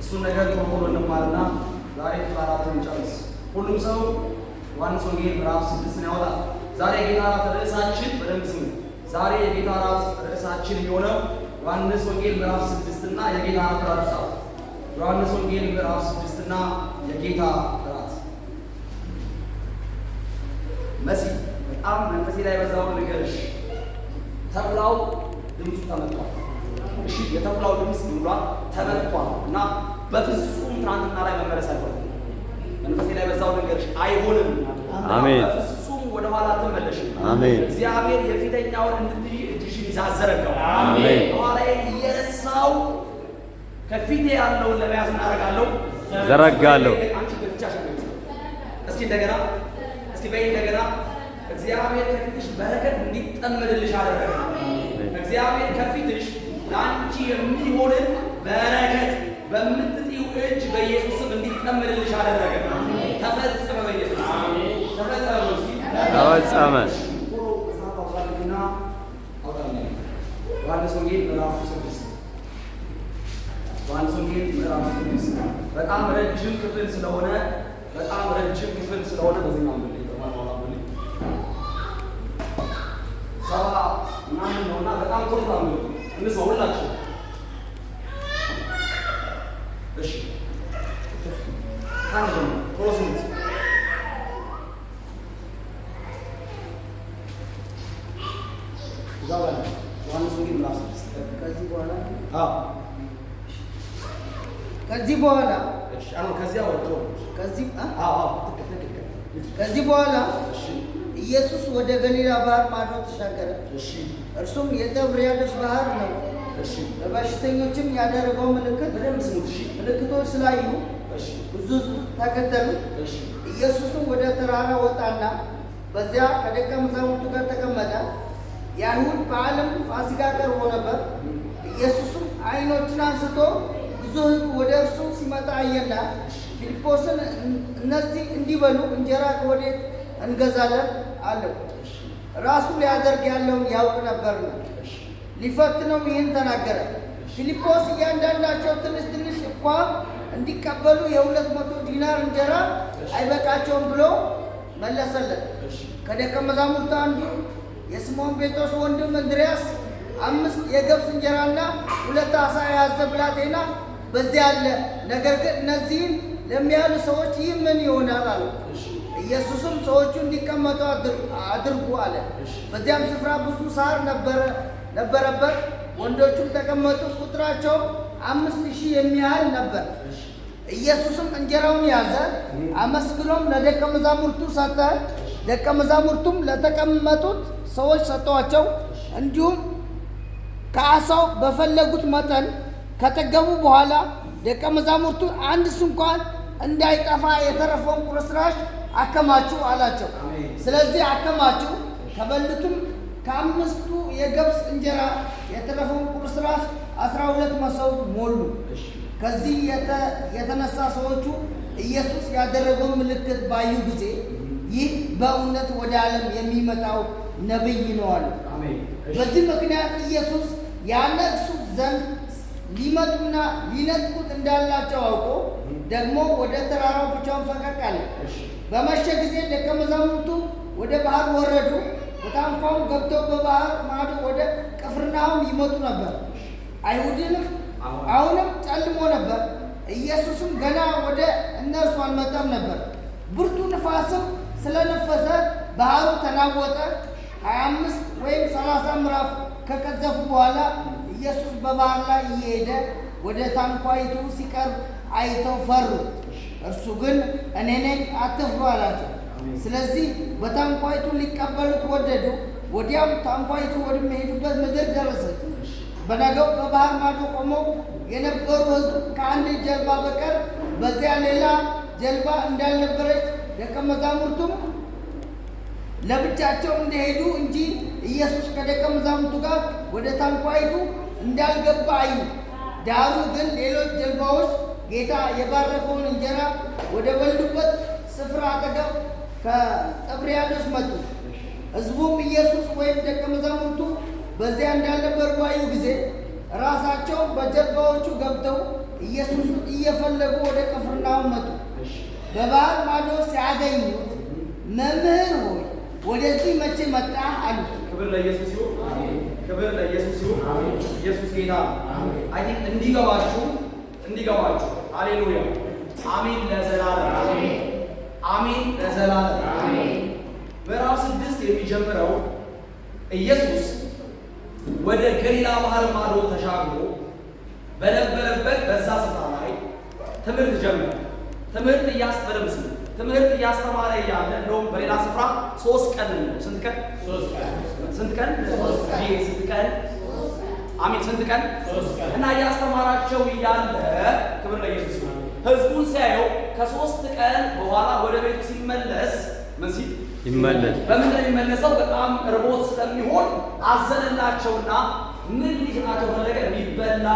እሱን ነገር ቶሎ እንማርና ዛሬ ክፍል 4 እንጨርስ። ሁሉም ሰው ዮሐንስ ወንጌል ምዕራፍ 6 ያወጣል። ዛሬ የጌታ እራት ርዕሳችን በደንብ ስሙ። ዛሬ የጌታ እራት ርዕሳችን የሆነው ዮሐንስ ወንጌል ምዕራፍ 6 እና የጌታ እራት ነው። ዮሐንስ ወንጌል ምዕራፍ 6 እና የጌታ እራት። መሲ በጣም መንፈሴ ላይ በዛው ንገርሽ። ተኩላው ድምፁ ተመቷል። እሺ የተኩላው ድምፅ ብሏል ተመቷል እና በፍጹም ትናንትና ላይ መመለስ አይሆንም። መንፈሴ ላይ በዛው ንገርሽ አይሆንም። አሜን። በፍጹም ወደ ኋላ ተመለሽ። አሜን። እግዚአብሔር የፊተኛውን እንድትይ እጅሽን ይዛዘረጋው። አሜን። ኋላዬ እየረሳው ከፊቴ ያለውን ለመያዝ እናደርጋለሁ ዘረጋለሁ። አንቺ ብቻሽ ነው። እስኪ እንደገና እስኪ በይ እንደገና እግዚአብሔር ከፊትሽ በረከት እንዲጠመድልሽ አደረገ። እግዚአብሔር ከፊትሽ ለአንቺ የሚሆንን በረከት በምትጥዩ እጅ በኢየሱስ ስም እንዲጠመድልሽ አደረገ። ተፈጸመ። በኢየሱስ ተፈጸመ። ተፈጸመ። ዮሐንስ ወንጌል ምዕራፍ 6 ዮሐንስ ወንጌል ምዕራፍ 6 በጣም ረጅም ክፍል ስለሆነ በዚህኛው ነው ሰባ ምናምን ነውና በጣም ቆጣ ነው። እንስማ ሁላችሁ። እሺ ካንዱ ፕሮሰንት ዛዋላ ዮሐንስ ወንጌል ምዕራፍ 6 ከዚህ በኋላ እሺ አሁን ከዚያ ወጥቶ ከዚህ በኋላ ኢየሱስ ወደ ገሊላ ባህር ማዶ ተሻገረ። እርሱም የጥብርያዶስ ባህር ነው። በበሽተኞችም ያደረገው ምልክቶች ስላዩ ብዙ ተከተሉት። ኢየሱስም ወደ ተራራ ወጣና በዚያ ከደቀ መዛሙርቱ ጋር ተቀመጠ። የአይሁድ በዓልም ፋሲካ ቀርቦ ነበር። ኢየሱስም ዓይኖቹን አንስቶ ብዙ ሕዝብ ወደ እርሱ ሲመጣ አየና ፊልጶስን እነዚህ እንዲበሉ እንጀራ ከወዴት እንገዛለን አለው። ራሱ ሊያደርግ ያለውን ያውቅ ነበርና ሊፈትነው ይህን ተናገረ። ፊልጶስ እያንዳንዳቸው ትንሽ ትንሽ እንኳ እንዲቀበሉ 200 ዲናር እንጀራ አይበቃቸውም ብሎ መለሰለት። ከደቀ መዛሙርቱ አንዱ የስምዖን ጴጥሮስ ወንድም እንድርያስ 5 የገብስ እንጀራና 2 ዓሣ የያዘ ብላቴና በዚያ አለ። ነገር ግን እነዚህን ለሚያሉ ሰዎች ይህ ምን ይሆናል አለው። ኢየሱስም ሰዎቹ እንዲቀመጡ አድርጉ አለ። በዚያም ስፍራ ብዙ ሳር ነበረበት። ወንዶቹም ተቀመጡ። ቁጥራቸው 5000 የሚያህል ነበር። ኢየሱስም እንጀራውን ያዘ፣ አመስግኖም ለደቀ መዛሙርቱ ሰጠ። ደቀ መዛሙርቱም ለተቀመጡት ሰዎች ሰጠዋቸው። እንዲሁም ከዓሣው በፈለጉት መጠን ከጠገቡ በኋላ ደቀ መዛሙርቱ አንድ ስንኳን እንዳይጠፋ የተረፈውን ቁርስራሽ አከማቹ አላቸው። ስለዚህ አከማቹ። ከበሉትም ከ5ቱ የገብስ እንጀራ የተረፈውን ቁርስራሽ 12 መሶብ ሞሉ። ከዚህ የተነሳ ሰዎቹ ኢየሱስ ያደረገውን ምልክት ባዩ ጊዜ ይህ በእውነት ወደ ዓለም የሚመጣው ነቢይ ነው አሉ። በዚህ ምክንያት ኢየሱስ ያነግሡት ዘንድ ሊመጡና ሊነጥቁት እንዳላቸው አውቆ ደግሞ ወደ ተራራው ብቻውን ፈቀቅ አለ። በመሸ ጊዜ ደቀ መዛሙርቱ ወደ ባህር ወረዱ። በታንኳውም ገብተው በባህር ማዶ ወደ ቅፍርናሆም ይመጡ ነበር። አይሁድንም አሁንም ጨልሞ ነበር። ኢየሱስም ገና ወደ እነርሱ አልመጣም ነበር። ብርቱ ንፋስም ስለነፈሰ ባህሩ ተናወጠ። 25 ወይም 30 ምዕራፍ ከቀዘፉ በኋላ ኢየሱስ በባህር ላይ እየሄደ ወደ ታንኳይቱ ሲቀርብ አይተው ፈሩ። እርሱ ግን እኔ ነኝ አትፍሩ አላቸው። ስለዚህ በታንኳይቱ ሊቀበሉት ወደዱ። ወዲያም ታንኳይቱ ወደሚሄዱበት ምድር ደረሰች። በነገው በባህር ማዶ ቆመው የነበሩ ሕዝብ ከአንድ ጀልባ በቀር በዚያ ሌላ ጀልባ እንዳልነበረች ደቀ መዛሙርቱም ለብቻቸው እንደሄዱ እንጂ ኢየሱስ ከደቀ መዛሙርቱ ጋር ወደ ታንኳይቱ እንዳልገባ አዩ። ዳሩ ግን ሌሎች ጀልባዎች ጌታ የባረከውን እንጀራ ወደ በሉበት ስፍራ አጠገብ ከጥብርያዶስ መጡ። ሕዝቡም ኢየሱስ ወይም ደቀ መዛሙርቱ በዚያ እንዳልነበሩ ባዩ ጊዜ ራሳቸው በጀልባዎቹ ገብተው ኢየሱስን እየፈለጉ ወደ ቅፍርናሆም መጡ። በባህር ማዶ ሲያገኙት መምህር ሆይ ወደዚህ መቼ መጣህ አሉት። ክብር ለኢየሱስ ይሁን። ክብር ለኢየሱስ ይሁን። ኢየሱስ ጌታ። አይ ቲንክ እንዲገባችሁ ሃሌሉያ አሜን ለዘላለም አሜን ለዘላለም። ምዕራፍ 6 የሚጀምረው ኢየሱስ ወደ ገሊላ ባህር ማዶ ተሻግሮ በነበረበት በዛ ስፍራ ላይ ትምህርት ጀመረ። ትምህርት እያስተማረ እያለ እንደውም በሌላ ስፍራ 3 ቀን ነው። ስንት ቀን? አሜን። ስንት ቀን? እና እያስተማራቸው እያለ ክብር ለኢየሱስ ይሁን። ህዝቡን ሲያየው ከ3 ቀን በኋላ ወደ ቤቱ ሲመለስ ምን ሲል ይመለስ? በምን ላይ የሚመለሰው? በጣም ርቦት ስለሚሆን አዘነላቸውና ምን ሊሰጣቸው ፈለገ? የሚበላ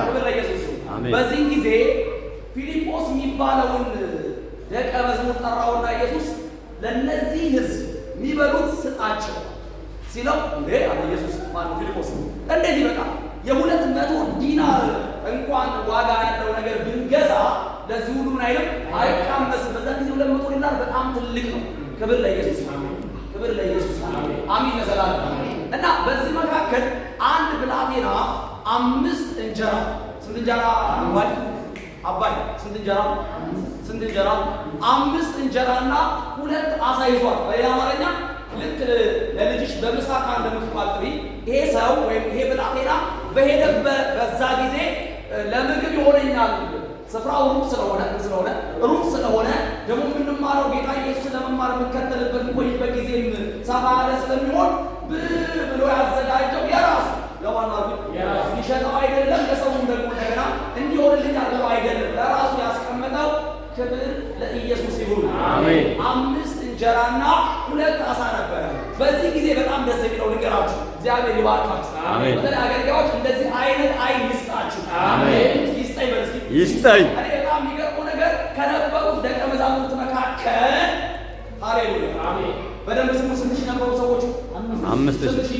ክብር ለኢየሱስ ይሁን። በዚህ ጊዜ ፊልጶስ የሚባለውን ደቀ መዝሙር ጠራውና ኢየሱስ ለነዚህ ህዝብ የሚበሉት ስጣቸው ሲለው እንዴ አለ ኢየሱስ። ማነው? ፊልጶስ። እንዴት ይበቃል? የ200 ዲናር እንኳን ዋጋ ያለው ነገር ብንገዛ ለዚህ ሁሉ ምን አይልም አይቃመስም። በዛ ጊዜ 200 ዲናር በጣም ትልቅ ነው። ክብር ለኢየሱስ አሜን ለዘላለም። እና በዚህ መካከል አንድ ብላቴና 5 እንጀራ ስንት እንጀራ አባይ ስንት እንጀራ 5 እንጀራና 2 ዓሣ ይዟል። በሌላ አማርኛ ልክ ለልጅሽ በምሳቃ እንደምትቋጥሪ ይሄ ሰው ወይም ይሄ ብላቴና በሄደበት በዛ ጊዜ ለምግብ ይሆነኛል ስፍራው ሩቅ ስለሆነ ደግሞ የምንማረው ጌታ ኢየሱስ ለመማር የምንከተልበት ቆይበት ጊዜም ሰፋ ያለ ስለሚሆን ብሎ ያዘጋጀው የራሱ ለዋና ሊሸጠው አይደለም፣ ለሰውም ደግሞ እንደገና እንዲሆንልኝ አድርጎ አይደለም፣ ለራሱ ያስቀመጠው። ክብር ለኢየሱስ ይሁን። አሜን። 5 እንጀራና 2 ዓሣ ነበረ። በዚህ ጊዜ በጣም ደስ የሚለው ንገራችሁ፣ እግዚአብሔር ይባርካችሁ። አሜን። በተለይ አገልጋዮች እንደዚህ አይነት አይን ይስጣችሁ። አሜን። ይስጠኝ። እኔ በጣም የሚገርመው ነገር ከነበሩት ደቀ መዛሙርት መካከል ሃሌሉያ አሜን በደንብ ስሙ። ስንት ሺህ ነበሩ ሰዎቹ? 5,000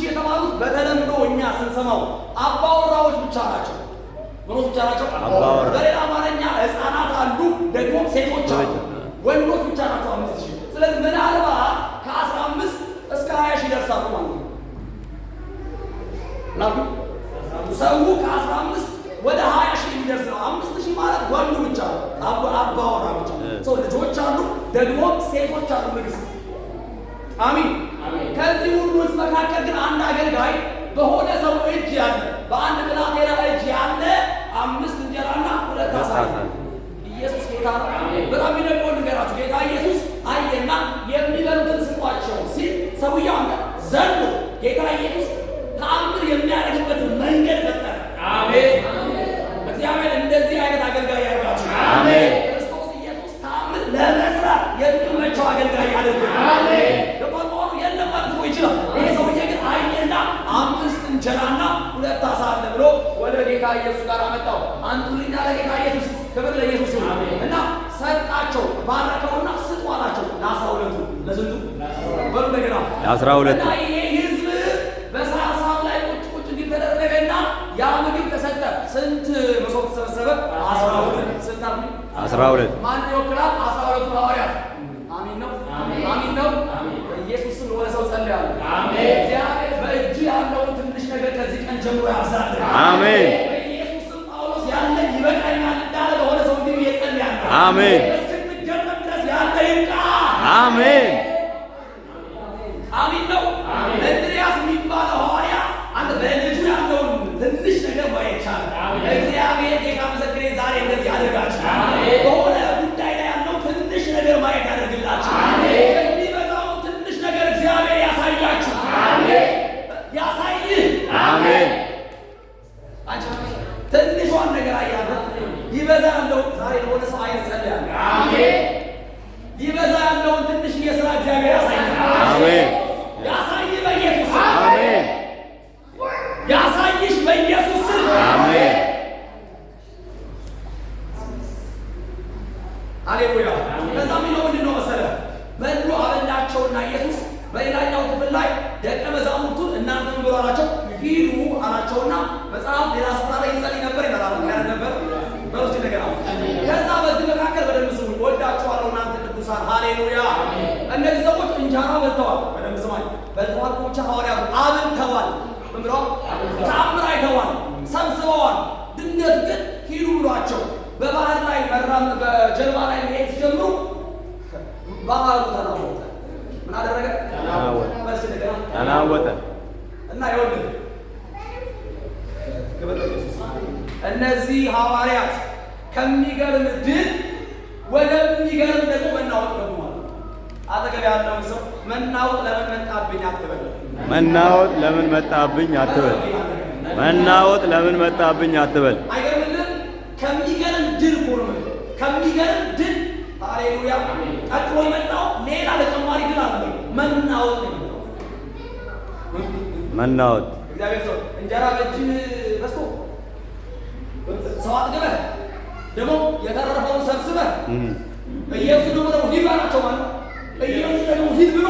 የተባሉት በተለምዶ እኛ ስንሰማው አባወራዎች ብቻ ናቸው። ምኖች ብቻ ናቸው? በሌላ አማርኛ ሕፃናት አሉ፣ ደግሞ ሴቶች አሉ። ወንዶች ብቻ ናቸው 5,000። ስለዚህ ምናልባት ከ15 እስከ 20 ሺህ ይደርሳሉ ማለት ነው። ሰው ከ15 ወደ 20 ሺህ የሚደርስ ነው። 5,000 ማለት ወንዱ ብቻ አባወራ ብቻ። ሰው ልጆች አሉ፣ ደግሞ ሴቶች አሉ። ንግስት አሜን። ከዚህ ሁሉ መካከል ግን አንድ አገልጋይ በሆነ ሰው እጅ ያለ በአንድ ብላቴና እጅ ያለ 5 እንጀራና 2 ዓሣ። ኢየሱስ ጌታ ነው። በጣም የሚደንቀው ንገራችሁ፣ ጌታ ኢየሱስ አየና የሚበሉትን ስጧቸው ሲል ሰውየው አንተ ዘንዶ ጌታ ኢየሱስ ተአምር የሚያደርግበትን መንገድ ፈጠረ። አሜን። እግዚአብሔር እንደዚህ አይነት አገልጋይ ያደርጋችሁ። አሜን። ክርስቶስ ኢየሱስ ተአምር ለመስራት የሚመቸው አገልጋይ ያደርጋል። አሜን። ለቆርቆሩ የለም ማለት ነው ይችላል። ይሄ ሰውዬ ግን አየና 5 እንጀራና 2 ዓሣ አለ ብሎ ወደ ጌታ ኢየሱስ ጋር አመጣው። አንጡልኝ አለ ጌታ ኢየሱስ። ክብር ለኢየሱስ ይሁን። እና ሰጣቸው፣ ባረከውና ስጡ አላቸው። ለ12ቱ ለስንቱ? በሉ እንደገና ለ12ቱ። ይሄ ህዝብ በሳሳው ላይ ቁጭ እንዲተደረገና ያ ምግብ ተሰጠ። ስንት መሶብ ተሰበሰበ? 12። ስንት? 12። ማን ይወክላል? 12ቱ ሐዋርያት። አሜን ነው። አሜን ነው። በኢየሱስ ስም ለሆነ ሰው ጸልያለሁ። አሜን። እግዚአብሔር በእጅ ያለውን ትንሽ ነገር ከዚህ ቀን ጀምሮ ያብዛልህ። አሜን። በኢየሱስ ስም ጳውሎስ ያለ ይበቃኛል እንዳለ ለሆነ ሰው እንዲህ እየጸልያለሁ። አሜን። እስክትገረም ድረስ ያለ ይብቃ። አሜን። አሜን ነው። እንድርያስ የሚባለው ሐዋርያ አንተ በልጁ ያለውን ትንሽ ነገር ማየት ቻለ። እግዚአብሔር ጌታ ምስክሬ ዛሬ እንደዚህ ያደርጋችሁ። በሆነ ጉዳይ ላይ ያለው ትንሽ ነገር ማየት ያደርግላችሁ። የሚበዛው ትንሽ ነገር እግዚአብሔር ያሳያችሁ። ያሳይህ። አሜን። ትንሿን ነገር አያለ ይበዛ ያለው ዛሬ ለሆነ ሰው አይነት ጸልያለሁ። አሜን። ይበዛ ያለውን ትንሽ የሥራ ሂዱ አላቸውና መጽሐፍ ሌላ ስፍራ ላይ ይጸልይ ነበር ይላል ያለ ነበር በውስጥ ነገር አለ። ከዛ በዚህ መካከል በደንብ ስሙ ወዳችኋለሁ እናንተ ቅዱሳን ሃሌሉያ። እነዚህ ሰዎች እንጀራ በልተዋል። በደንብ ስማኝ በልተዋል ብቻ ሐዋርያቱ አብልተዋል። ምን ብለው ተአምር አይተዋል፣ ሰብስበዋል። ድንገት ግን ሂዱ ብሏቸው በባህር ላይ መራም በጀልባ ላይ መሄድ ሲጀምሩ ባህሩ ተናወጠ። ምን አደረገ? ተናወጠ። እና ይኸውልህ እነዚህ ሐዋርያት ከሚገርም ድል ወደሚገርም ደግሞ መናወጥ ገቡ ማለት ነው። አጠገብ ያለውን ሰው መናወጥ ለምን መጣብኝ አትበል። መናወጥ ለምን መጣብኝ አትበል። መናወጥ ለምን መጣብኝ አትበል። አይገርምልም? ከሚገርም ድል እኮ ነው። ከሚገርም ድል ሃሌሉያ። ቀጥሎ የመጣው ሌላ ተጨማሪ ድል አለ። መናወጥ ነው። መናወጥ እግዚአብሔር ሰው እንጀራ በእጅህ በስቶ ሰው አጥግበህ ደግሞ የተረፈውን ሰብስበህ ኢየሱስ ደግሞ ሂድ አላቸው ማለት ነው። ኢየሱስ ደግሞ ሂድ ብሎ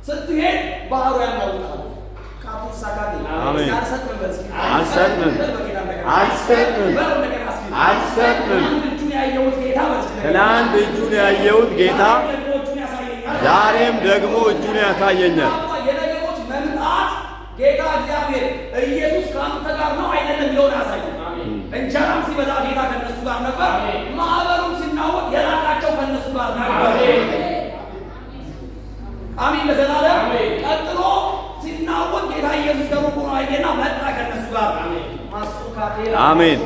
ስትሄድ ባህሩ ያናውጣል። ካቱሳ ካቴ አሜን። አልሰጥም አልሰጥም አልሰጥም። ትናንት እጁን ያየሁት ጌታ ዛሬም ደግሞ እጁን ያሳየኛል። የነገሮች መምጣት ጌታ እግዚአብሔር ኢየሱስ ከአንተ ጋር ነው አይደለም የሚለውን ያሳያል። እንጀራም ሲበዛ ጌታ ከነሱ ጋር ነበር። ማዕበሉም ሲናወጥ የላካቸው ከነሱ ጋር ነበር። አሜን ለዘላለም። ቀጥሎ ሲናወጥ ጌታ ኢየሱስ ከሩቅ ሆኖ አየና መጣ ከነሱ ጋር። አሜን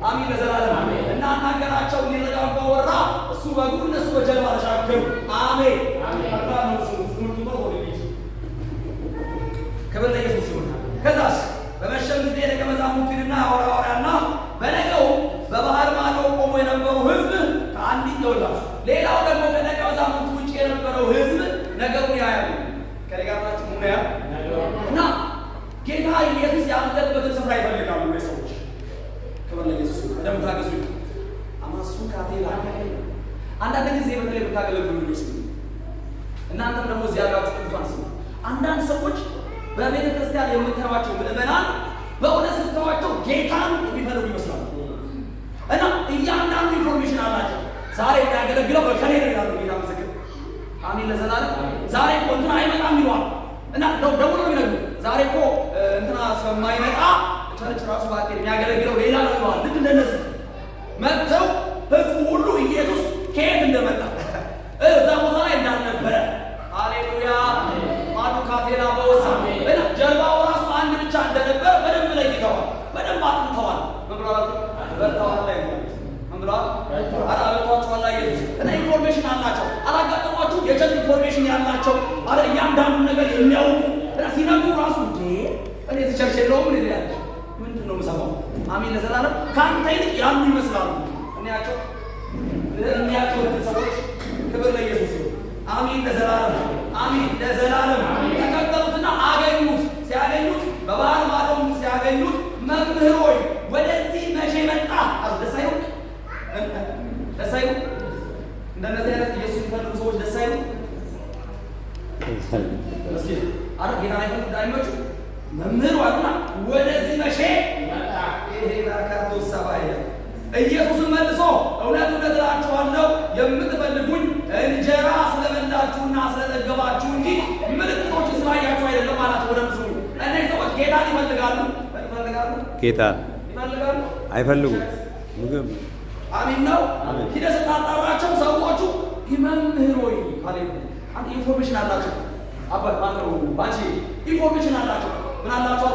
አሜን ለዘላለም። እና አናገራቸው ሊረጋጋ ወራ። እሱ በእግሩ እነሱ በጀልባ ተሻገሩ። አሜን ክብር ለኢየሱስ ይሁን። ከዛስ በመሸም ጊዜ ደቀ መዛሙርቱና ሐዋርያና በነገው በባህር ማዶ ቆሞ የነበሩ ሕዝብ ከአንዲት ይወላችሁ፣ ሌላው ደግሞ ከደቀ መዛሙርቱ ውጭ የነበረው ሕዝብ ነገሩን ያያሉ። ከደጋማችሁ ሙያ እና ጌታ ኢየሱስ ያለበትን ስፍራ ይፈልጋሉ። ሰዎች ክብር ለኢየሱስ ይሁን። ደም ታገሱ አማሱ ካቴላ አንዳንድ ጊዜ በተለይ ብታገለግሉ ልጅ እናንተም ደግሞ እዚህ ያላችሁ ቅዱሳን ስሙ። አንዳንድ ሰዎች በቤተ ክርስቲያን የምታዩዋቸው ምዕመናን በእውነት ስትተዋቸው ጌታን የሚፈልጉ ይመስላሉ እና እያንዳንዱ ኢንፎርሜሽን አላቸው። ዛሬ የሚያገለግለው በከሌ ነው ይላሉ። ጌታ ምስክር አሜን ለዘላለም። ዛሬ እኮ እንትና አይመጣም ይለዋል እና ደውሎ ነው የሚነግሩ። ዛሬ እኮ እንትና ስለማይመጣ ቸርች ራሱ ባቄ የሚያገለግለው ሌላ ነው ይለዋል። ልክ እንደነዚህ መጥተው ህዝቡ ሁሉ ኢየሱስ ከየት እንደመጣ እዛ ቦታ ላይ እንዳልነበረ ሃሌሉያ ማዱካቴላ በወሳ እና ጀልባው ራሱ አንድ ብቻ እንደነበረ በደንብ ለይተዋል፣ በደንብ አጥንተዋል። መብራራቱ በርታዋል ላይ መብራራ አራበቷቸዋል ላይ ኢየሱስ እና ኢንፎርሜሽን አላቸው። አላጋጠሟችሁ? የቸርች ኢንፎርሜሽን ያላቸው አለ እያንዳንዱ ነገር የሚያውቁ እና ሲነግሩ ራሱ እንዴ እኔ እዚህ ቸርች የለውም ምን ያለ ምንድን ነው የምሰማው? አሜን ለዘላለም። ከአንተ ይልቅ ያሉ ይመስላሉ። እኔያቸው ሰዎች ክብር ለኢየሱስ ይሁን። አሜን ለዘላለም አሜን ለዘላለም። ተከተሉትና አገኙት። ሲያገኙት በባህር ማዶ ሲያገኙት መምህር ሆይ ወደዚህ መቼ መጣ? ደስ አይሉም? ደስ አይሉም? እንደነዚህ አይነት ኢየሱስ የሚፈልጉ ሰዎች ደስ አይሉም? እስኪ አረ ጌታ አይፈልግ አይመቹ መምህር ዋሉና ወደዚህ መቼ መጣ? ይሄ ባካቶ ሰባያ ኢየሱስን መልሶ እውነት እውነት እላችኋለሁ የምትፈልጉኝ እንጀራ ስለበላችሁና ስለጠገባችሁ እንጂ ምልክቶችን ስላያችሁ አይደለም አላቸው። ወደ ምስሉ እነዚህ ሰዎች ጌታን ይፈልጋሉ። ጌታ ይፈልጋሉ አይፈልጉም ምግብ አሜን ነው። ሂደህ ስታጣራቸው ሰዎቹ መምህር ሆይ ሃሌሉያ አንተ ኢንፎርሜሽን አላቸው። አባት ማነው ባንቺ ኢንፎርሜሽን አላቸው። ምን አላቸው?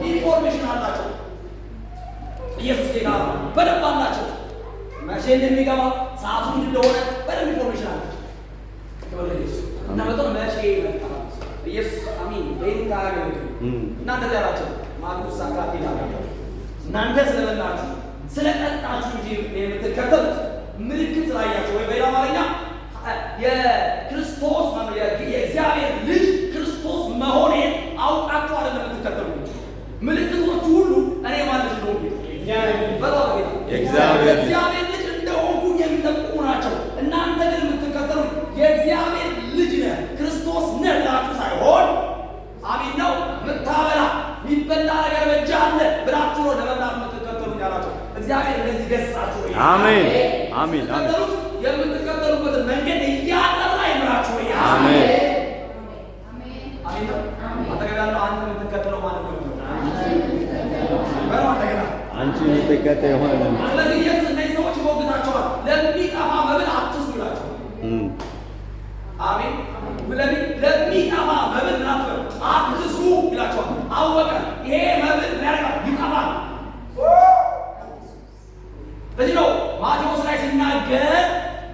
ኢንፎርሜሽን አላቸው። ኢየሱስ ጌታ በደንብ አላቸው። መቼ እንደሚገባ ሰዓቱ እንደሆነ በደንብ ኢንፎርሜሽን አላቸው። ክብር ለኢየሱስ እና በጣም መቼ ይመጣ ኢየሱስ አሜን በይታ ያገለግል እና እንደዚህ አላቸው። ማርቆስ አካቴ ያላቸው እናንተ ስለበላችሁ ስለጠጣችሁ እንጂ የምትከተሉት ምልክት ስላያችሁ ወይ በሌላ አማርኛ የክርስቶስ የእግዚአብሔር ልጅ ክርስቶስ መሆኔን አውቃችሁ አይደለም የምትከተሉት። ምልክቶቹ ሁሉ እኔ ማለት ነው የእግዚአብሔር ልጅ እንደሆንኩ የሚጠቁሙ ናቸው። እናንተ ግን የምትከተሉት የእግዚአብሔር ልጅ ነህ ክርስቶስ ነህ ብላችሁ ሳይሆን አሜን ነው የምታበላ የሚበላ ነገር በእጅ አለ ብላችሁ ነው ለመብላት የምትከተሉኝ አላቸው። እግዚአብሔር እንደዚህ ገሥጻችሁ ወይ? አሜን አሜን የምትከተሉት የምትከተሉበትን መንገድ እያጠራ ይምራችሁ ወይ? አሜን አሜን። አጠገብ ያለው አንተ የምትከተለው ማለት ነው። በለው አጠገብ አንቺ የምትከተይ የሆነ ነው። ስለዚህ ኢየሱስ እነዚህ ሰዎች ይሞግታቸዋል። ለሚጠፋ መብል አትስሩ ይላቸዋል። አሜን። ለሚጠፋ መብል አትስሩ ይላቸዋል። አወቀ። ይሄ መብል ያደርጋል፣ ይጠፋል። ለዚህ ነው ማቴዎስ ላይ ሲናገር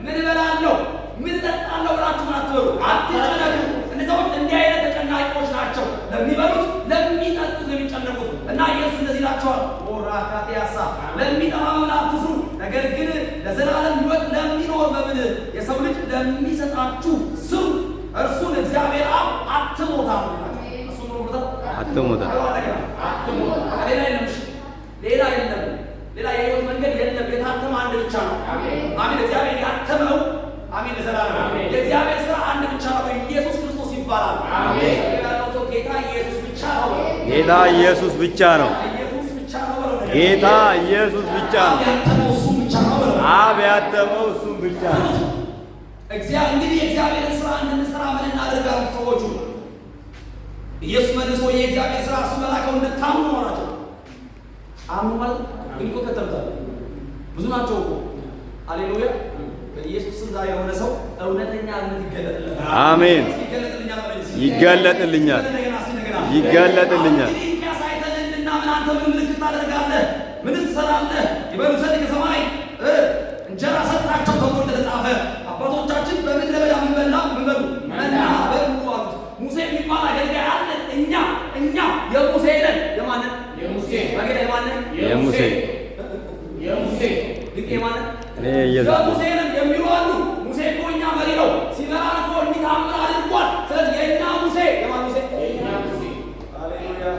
ምን እበላለሁ ምን እጠጣለሁ ብላችሁ ምን አትበሉ፣ አትጨነቁ። እነዚህ ሰዎች እንዲህ አይነት ተጨናቂዎች ናቸው። ለሚበሉት ለሚጠጡት የሚጨነቁት እና ኢየሱስ እንደዚህ ይላቸዋል። ኦራካቲያሳ ለሚጠፋ መብል አትስሩ፣ ነገር ግን ለዘላለም ሕይወት ለሚኖር መብል የሰው ልጅ ለሚሰጣችሁ ስሩ፣ እርሱን እግዚአብሔር አብ አትሞታሉ። አትሞታሉ። ሌላ የለም። ሌላ የለም። ሌላ የሕይወት መንገድ የለም። የታተመ አንድ ብቻ ነው። አሜን። እግዚአብሔር ያተመው አሜን ለዘላለም የእግዚአብሔር ስራ አንድ ብቻ ነው። ኢየሱስ ክርስቶስ ይባላል። አሜን። ጌታ ኢየሱስ ብቻ ነው። ጌታ ኢየሱስ ብቻ ነው። ጌታ ኢየሱስ ብቻ ነው። አብ ያተመው እሱም ብቻ ነው። እንግዲህ የእግዚአብሔርን ስራ እንድንሰራ ምን እናደርጋለን? ሰዎቹ ኢየሱስ መልሶ የእግዚአብሔር ስራ እሱ መላከው እንድታምኑ አላቸው። አምኑ ማለት ግን እኮ ከተምታል ብዙ ናቸው እኮ። ሃሌሉያ። በኢየሱስ ስም ዛሬ የሆነ ሰው እውነተኛ እምነት ይገለጥልኛል። አሜን። ይገለጥልኛል። ይገለጥልኛል። አንተ ምን ምልክት ታደርጋለህ? ምን ትሰራለህ? ይበሉ ዘንድ ከሰማይ እንጀራ ሰጣቸው ተብሎ እንደተጻፈ አባቶቻችን በምድረ በዳ ምን በሉ መና በሉ አሉት። ሙሴ የሚባል አገልጋይ አለ። እኛ የሙሴ ነን። የማንን? የሙሴ በጌታ የማንን? የሙሴ ልክ የማንን? የሙሴ ነን የሚሉ አሉ። ሙሴ እኮ እኛ መሪ ነው። ሲመራን እኮ እንዲህ ተአምር አድርጓል። ስለዚህ የእኛ ሙሴ የማን ሙሴ? ሃሌሉያ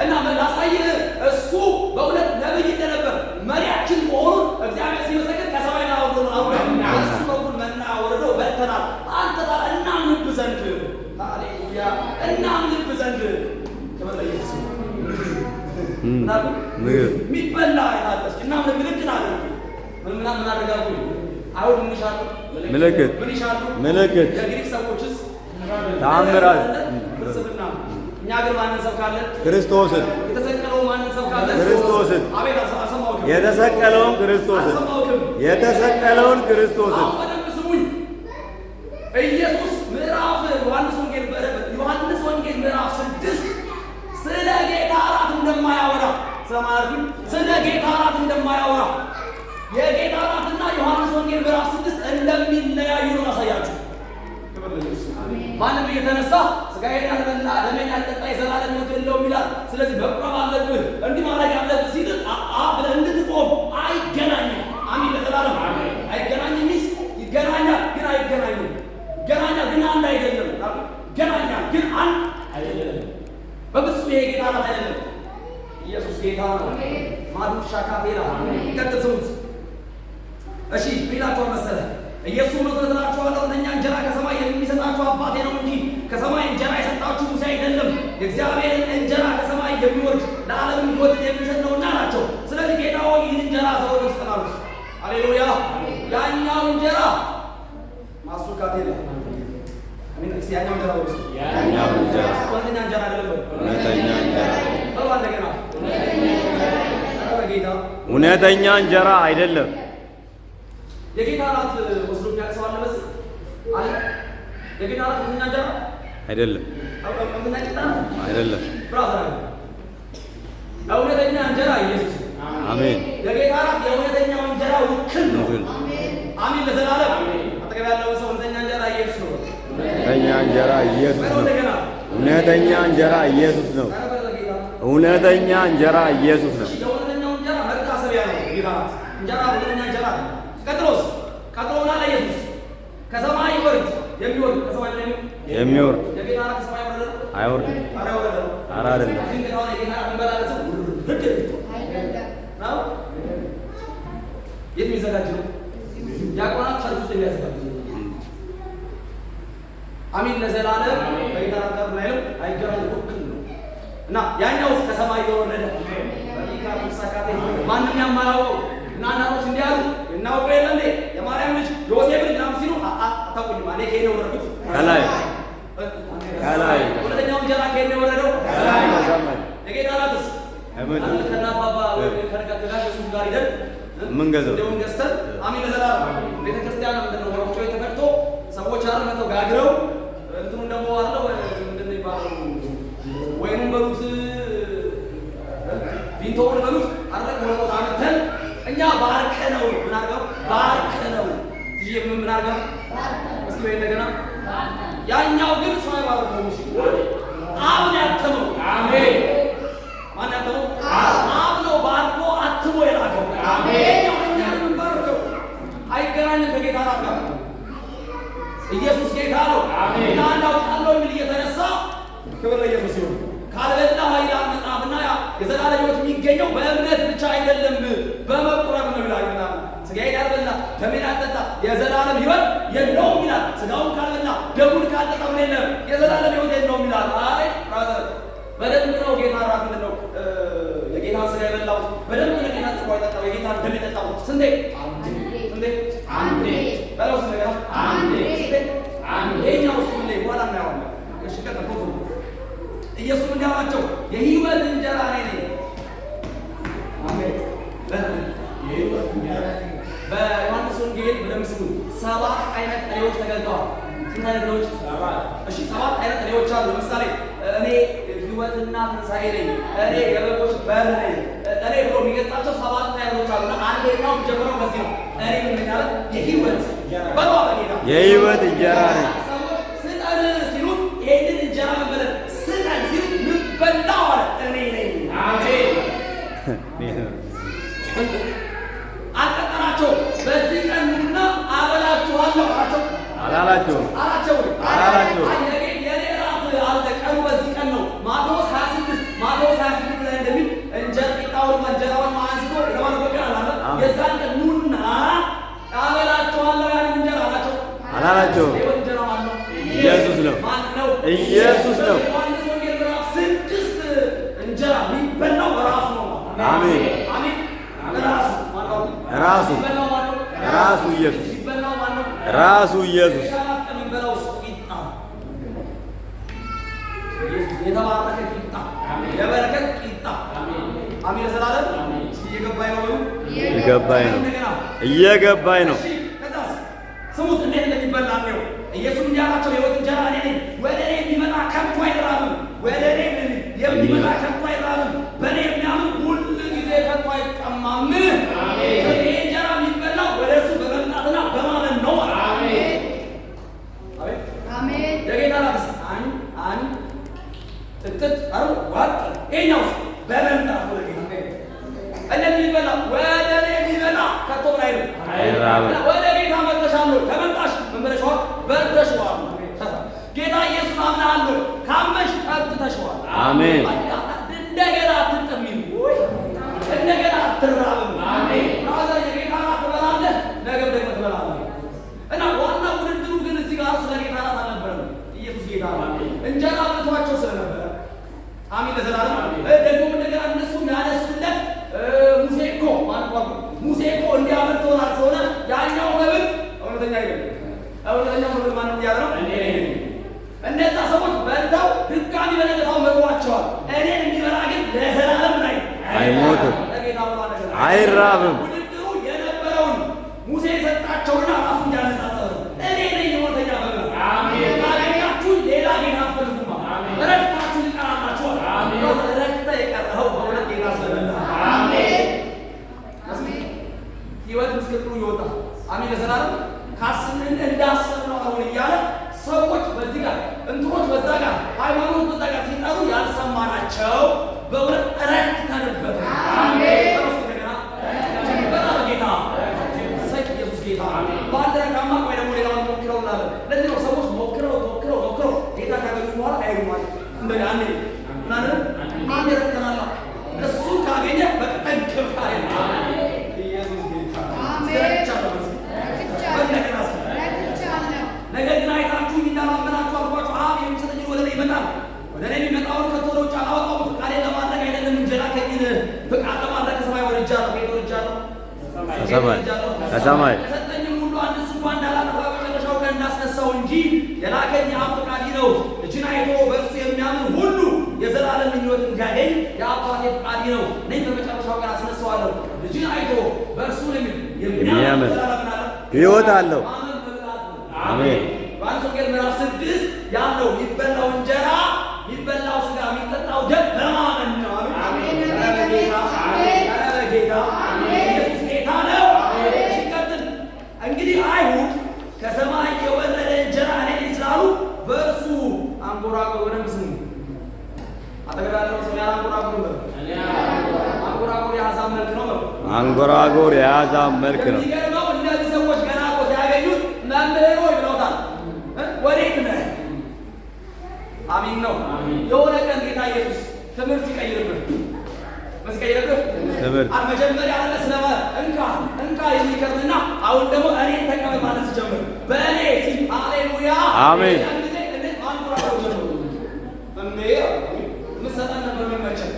እና ላሳይህ እሱ በእውነት ነብይ እንደነበር መሪያችን መሆኑን እግዚአብሔር ሲመሰክር ከሰማይ አውርዶ እሱ በኩል መና ወርዶ በተናል። አንተ እናምንብ ዘንድ ሃሌሉያ እናምንብ ዘንድ ክብር ለኢየሱስ። የሚበላ አይታለች እና ምልክት አድርጉ። ምን አድርጋሉ? አይሁድ ምን ይሻሉ? ምልክት ምን ይሻሉ? ምልክት የግሪክ ሰዎችስ ተአምራት ፍልስፍና። እኛ ግን ማንን ሰብካለን? ክርስቶስን። የተሰቀለው ማንን ሰብካለን? ክርስቶስን። አቤት አልሰማሁም። የተሰቀለውን ክርስቶስን። የተሰቀለውን ክርስቶስን። በደንብ ስሙኝ። ኢየሱስ ዮሐንስ ወንጌል ምዕራፍ 6 ስለ ጌታ እራት እንደማያወራ ስለማለትም ስለ ጌታ እራት እንደማያወራ የጌታ እራትና ዮሐንስ ወንጌል ምዕራፍ 6 እንደሚለያዩ ነው ያሳያችሁ። ማንም እየተነሳ ስጋዬን ያልበላ ደሜን ያልጠጣ የዘላለም ሕይወት የለውም ይላል። ስለዚህ መቁረብ አለብህ እንዲህ ማድረግ አለብህ ሲል ብለህ እንድትቆም አይገናኝም። አሜን ለዘላለም አይገናኝም። ሚስ ይገናኛል ግን አይገናኝም። ይገናኛል ግን አንድ አይደለም። ይገናኛል ግን አንድ አይደለም። በፍጹም ይሄ ጌታ እራት አይደለም። ኢየሱስ ጌታ ነው። ማዱሻ ካቴላ ይቀጥሉት። እሺ ቢላቸው መሰለ ኢየሱስ እውነት እላችኋለሁ እውነተኛ እንጀራ ከሰማይ የሚሰጣችሁ አባቴ ነው እንጂ ከሰማይ እንጀራ የሰጣችሁ ሙሴ አይደለም። የእግዚአብሔርን እንጀራ ከሰማይ የሚወርድ ለዓለም ሕይወት የሚሰጥ ነውና አላቸው። ስለዚህ ጌታ ሆይ ይህን እንጀራ ዘወር ውስጥ አሉት። ሃሌሉያ። ያኛው እንጀራ ማሱካቴ ነው። አሜን። ያኛው እንጀራ ወርስ ያኛው እንጀራ እውነተኛ እንጀራ አይደለም። እውነተኛ እንጀራ እንደገና እውነተኛ እንጀራ አይደለም። የጌታ እራት ወስዶ የሚያቅሰው አለ በዚህ አለ። የጌታ እራት እውነተኛ እንጀራ አይደለም። አይደለም። ብራዘር እውነተኛ እንጀራ ኢየሱስ። አሜን። የጌታ እራት የእውነተኛው እንጀራ ውክል ነው። አሜን ለዘላለም። አጠገብ ያለውን ሰው እውነተኛ እንጀራ ኢየሱስ ነው። እውነተኛ እንጀራ ኢየሱስ ነው። እውነተኛ እንጀራ ኢየሱስ ነው። እውነተኛ እንጀራ ኢየሱስ ነው። የእውነተኛው እንጀራ መታሰቢያ ነው። ጌታ እራት እንጀራ እውነተኛ እንጀራ ቀጥሎ ምን አለ ኢየሱስ? ከሰማይ የሚወርድ ከሰማይ የሚወርድ የጌታ እራት ከሰማይ ወረደ አይወርድም። ኧረ አይደለም። የት የሚዘጋጅ ነው? ዲያቆናት ቸርች ውስጥ የሚያዘጋጅ አሜን ለዘላለም። በጌታ እራት ጋር ምናየው አይገናኝም። ወክል ነው። እና ያኛው ከሰማይ የወረደ በሚካኤል ተሳካተ ማንንም ያማራው እና እናቶች እንዲያሉ እናውቀው የለ እንዴ የማርያም ልጅ ዮሴፍ ልጅ ናም ሲሉ አታውቁኝ ማለት ከሄደ ወረዱት ከላይ ሁለተኛው እንጀራ ከሄደ ወረደው ከላይ ከሰማይ የጌታ ናትስ አሜን ከና ባባ ከጋሽ ኢየሱስ ጋር ሄደን ምን ገዛው እንደውን ገዝተን አሜን ለዘላለም ቤተክርስቲያን ምንድነው ወርጮ የተፈርቶ ሰዎች አርመተው ጋግረው እንትኑን ደግሞ አለው ምንድነው ይባላል ወይኑን በሉት ቪንቶውን በሉት አረቅ ወጣ አመተን እኛ ባርከነው ምን አርገው ባርከነው እዚህ ምን አርገው እስቲ ወይ እንደገና ያኛው ግን ሰው ባርከው እሺ አብ ያተመው አሜን ማን ያተመው አብ ነው ባርኮ አትሞ የላከው አሜን ምን ባርከው አይገናኝም ከጌታ ጋር ኢየሱስ ጌታ ነው አሜን እና አንዳው ቃለው ምን እየተነሳ ክብር ለኢየሱስ ይሁን ካልበላ ኃይላን መጽሐፍና የዘላለም ሕይወት የሚገኘው በእምነት ብቻ አይደለም በመቁረብ ነው ይላል እና ስጋዬን ያልበላ ደሜን ያልጠጣ የዘላለም ሕይወት የለውም ይላል ስጋውን ካልበላ ደሙን ካልጠጣ ምን የለም የዘላለም ሕይወት የለውም ይላል አይ ብራዘር በደንብ ነው ጌታ ራሱ ምንድን ነው የጌታን ስጋ የበላሁት በደንብ ነው ጌታ ጽዋ የጠጣው የጌታን ደም የጠጣሁት ስንቴ አንዴ በለው ስንቴ አንዴ ይኸኛው እሱ ምን በኋላ እናየዋለን እሺ ቀጥታ ኢየሱስ እንዲያዋቸው የሕይወት እንጀራ እኔ ነኝ አሜን የሕይወት እንጀራ በዮሐንስ ወንጌል በደምብ ስሙ 7 አይነት ጥሬዎች ተገልጠዋል ስንት አይነት ጥሬዎች 7 እሺ 7 አይነት ጥሬዎች አሉ ለምሳሌ እኔ ሕይወትና ትንሣኤ ነኝ እኔ የበጎች በር ነኝ እኔ ብሎ የሚገልጣቸው 7 አይነቶች አሉ እና አንደኛው የሚጀምረው ከዚህ ነው እኔ ምን ማለት የሕይወት በሏ በጌታ የሕይወት እንጀራ ነኝ ሰዎች ስጠን ሲሉት ይሄንን እንጀራ መበለት ስጠን ሲሉ ምበላው አለ እኔ ነኝ አሜን አቀጠራቸው በዚህ ቀን ኑና አበላችኋለሁ አላቸው የኔ ራት አለ ቀኑ በዚህ ቀን ነው ማቴዎስ 26 ላይ እንደሚል እንጀራውን አንስቶ ለማንበቅ አላለ የዛን ቀን ኑና አበላችኋለሁ ያንን እንጀራ አላቸው እንጀራ ማን ነው ኢየሱስ ነው ኢየሱስ ነው ዮሐንስ ወንጌል ምዕራፍ 6 እንጀራ የሚበላው በራሱ ነው አሜን ራሱ ኢየሱስ ራሱ ኢየሱስ የተባረከ ቂጣ የበረከት ቂጣ አሜን ለዘላለም እየገባኝ ነው ስሙት እንዴት እንደሚበላ ነው ኢየሱስ እንዲያላቸው የሕይወት እንጀራ እኔ ነኝ ወደ እኔ የሚመጣ ከቶ አይራብም ወደ እኔ የሚመጣ ከቶ አይራብም በእኔ የሚያምን ሁል ጊዜ ከቶ አይጠማም አሜን ይሄ እንጀራ የሚበላው ወደ እሱ በመምጣትና በማመን ነው አሜን አሜን የጌታ ራስ አንድ ጥጥት አሩ ዋጥ ይሄኛው በመምጣት ወደ ጌታ እንደዚህ የሚበላ ወደ እኔ የሚመጣ ከቶ አይራብም ወደ ጌታ መጥተሻል ከመጣሽ ምን ብለሽዋል በርተሽዋል ጌታ ኢየሱስ አምናለሁ ካመንሽ ጠጥተሽዋል አሜን እንደገና አትጠሚም እንደገና አትራብም አሜን ታዲያ የጌታ ራት ትበላለህ ነገም ደግሞ ትበላለህ እና ዋና ውድድሩ ግን እዚህ ጋር ስለ ጌታ ራት አልነበረም ኢየሱስ ጌታ እንጀራ በልቷቸው ስለነበረ አሜን ለዘላለም ደግሞ እንደገና እነሱ ያነሱለት ሙሴ እኮ እንዲያመልጦናል ስለሆነ ያኛው መብል እውነተኛ አይደለም እውነተኛው መብል ማንም ያለ ነው እነዛ ሰዎች በልተው ድጋሚ በነገታው መርቧቸዋል እኔን የሚበላ ግን ለዘላለም ላይ አይሞትም አይራብም ውድድሩ የነበረውን ሙሴ የሰጣቸውና ራሱ እንዳነጻጸሩ እኔ ነኝ እውነተኛ መብል አሜን ካገኛችሁ ሌላ ጌታ አትፈልጉማ ረድታችሁ ይቀራላችኋል አሜን ረድተህ የቀረኸው በእውነት ጌታ ስለበላ አሜን ሕይወት ምስክሩ ይወጣ አሜን ለዘላለም ካስምን እንዳሰብነው አሁን እያለ ሰዎች በዚህ ጋር እንትኖች በዛ ጋር ሃይማኖት በዛ ጋር ሲጠሩ ያልሰማናቸው በእውነት ረድተንበት አሜን በረስከና ጌታ ሰይፍ ኢየሱስ ጌታ ባንደ ረካማ ወይ ደግሞ ሌላውን ሞክረው እናለ ለዚህ ነው ሰዎች ሞክረው ጌታ ካገኙ በኋላ አይሩማል እንደኛ አንዴ እናንተ አንዴ ረድተናል እሱ ካገኘ በቀን ክፍታ ኢየሱስ ጌታ ነገር ግን አይታችሁ እንዳላመናችሁ አልኳችሁ አብ የሚሰጠኝ ወደ እኔ ይመጣል ወደ እኔ የሚመጣውን ከቶ ወደ ውጭ አላወጣውም ፈቃዴ ከሰማይ ከሰጠኝም ሁሉ አንድስ እንኳን እንዳላጠፋ በመጨረሻው ቀን እንዳስነሳው እንጂ የላከኝ የአብ ፈቃድ ነው። ልጅን አይቶ በእርሱ የሚያምን ሁሉ የዘላለም ሕይወት እንዲያገኝ የአባቴ ፈቃድ ነው። እኔም በመጨረሻው ቀን አስነሳዋለሁ። ልጅን አይቶ በእርሱ የሚያምን ሕይወት አለው። አሜን። ዮሐንስ ወንጌል ምዕራፍ 6 ያለው የሚበላው እንጀራ የሚበላው ስጋ የሚጠጣው ደም በማመን ነው። አሜን። ጌታ ኢየሱስ ጌታ ነው። ሲቀጥል እንግዲህ አይሁድ ከሰማይ የወረደ እንጀራ እኔ ስላሉ በእርሱ አንጎራጎር። ወደም ስሙ አጠገብ ያለው ሰው ያንጎራጎር ነው። አንጎራጎር የአሕዛብ መልክ ነው። አንጎራጎር የአሕዛብ መልክ ነው። የሚገርመው እነዚህ ሰዎች ገና እኮ ሲያገኙት መምህር ሆይ ብለውታል። ወዴት ነህ? አሚን ነው። የሆነ ቀን ጌታ ኢየሱስ ትምህርት ይቀይርብህ ትምህርት መጀመሪያ አለ ስለማ እንካ የሚከርምና አሁን ደግሞ እኔን ተቀበል ማለት ሲጀምር በእኔ ሲል ሃሌሉያ አሜን። ምሰጠን ነበር የሚመቸን።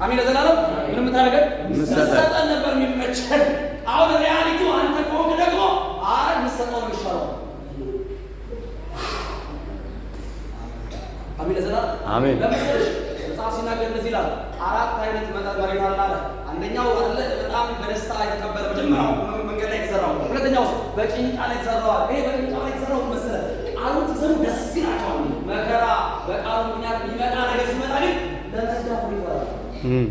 አሚን ለዘላለም ምንም ታረገን ምሰጠን ነበር የሚመቸን። አሁን ሪያሊቲ አንተ ከሆንክ ደግሞ አይ ምሰጠው ነው የሚሻለው። አሚን ለዘላለም አሜን። ለምሳሌ ሲናገር እንደዚህ ይላል። 4 አይነት መሬት አለ። አንደኛው አለ በጣም በደስታ የተቀበለ መጀመሪያው መንገድ ላይ የተዘራው፣ ሁለተኛው በጭንጫ ላይ የተዘራው። ይሄ በጭንጫ ላይ የተዘራው መሰለ ቃሉን ሲሰሙ ደስ ይላቸዋል። መከራ በቃሉ ምክንያት የሚመጣ ነገር ሲመጣ ግን ለመዝዳት ይፈራል።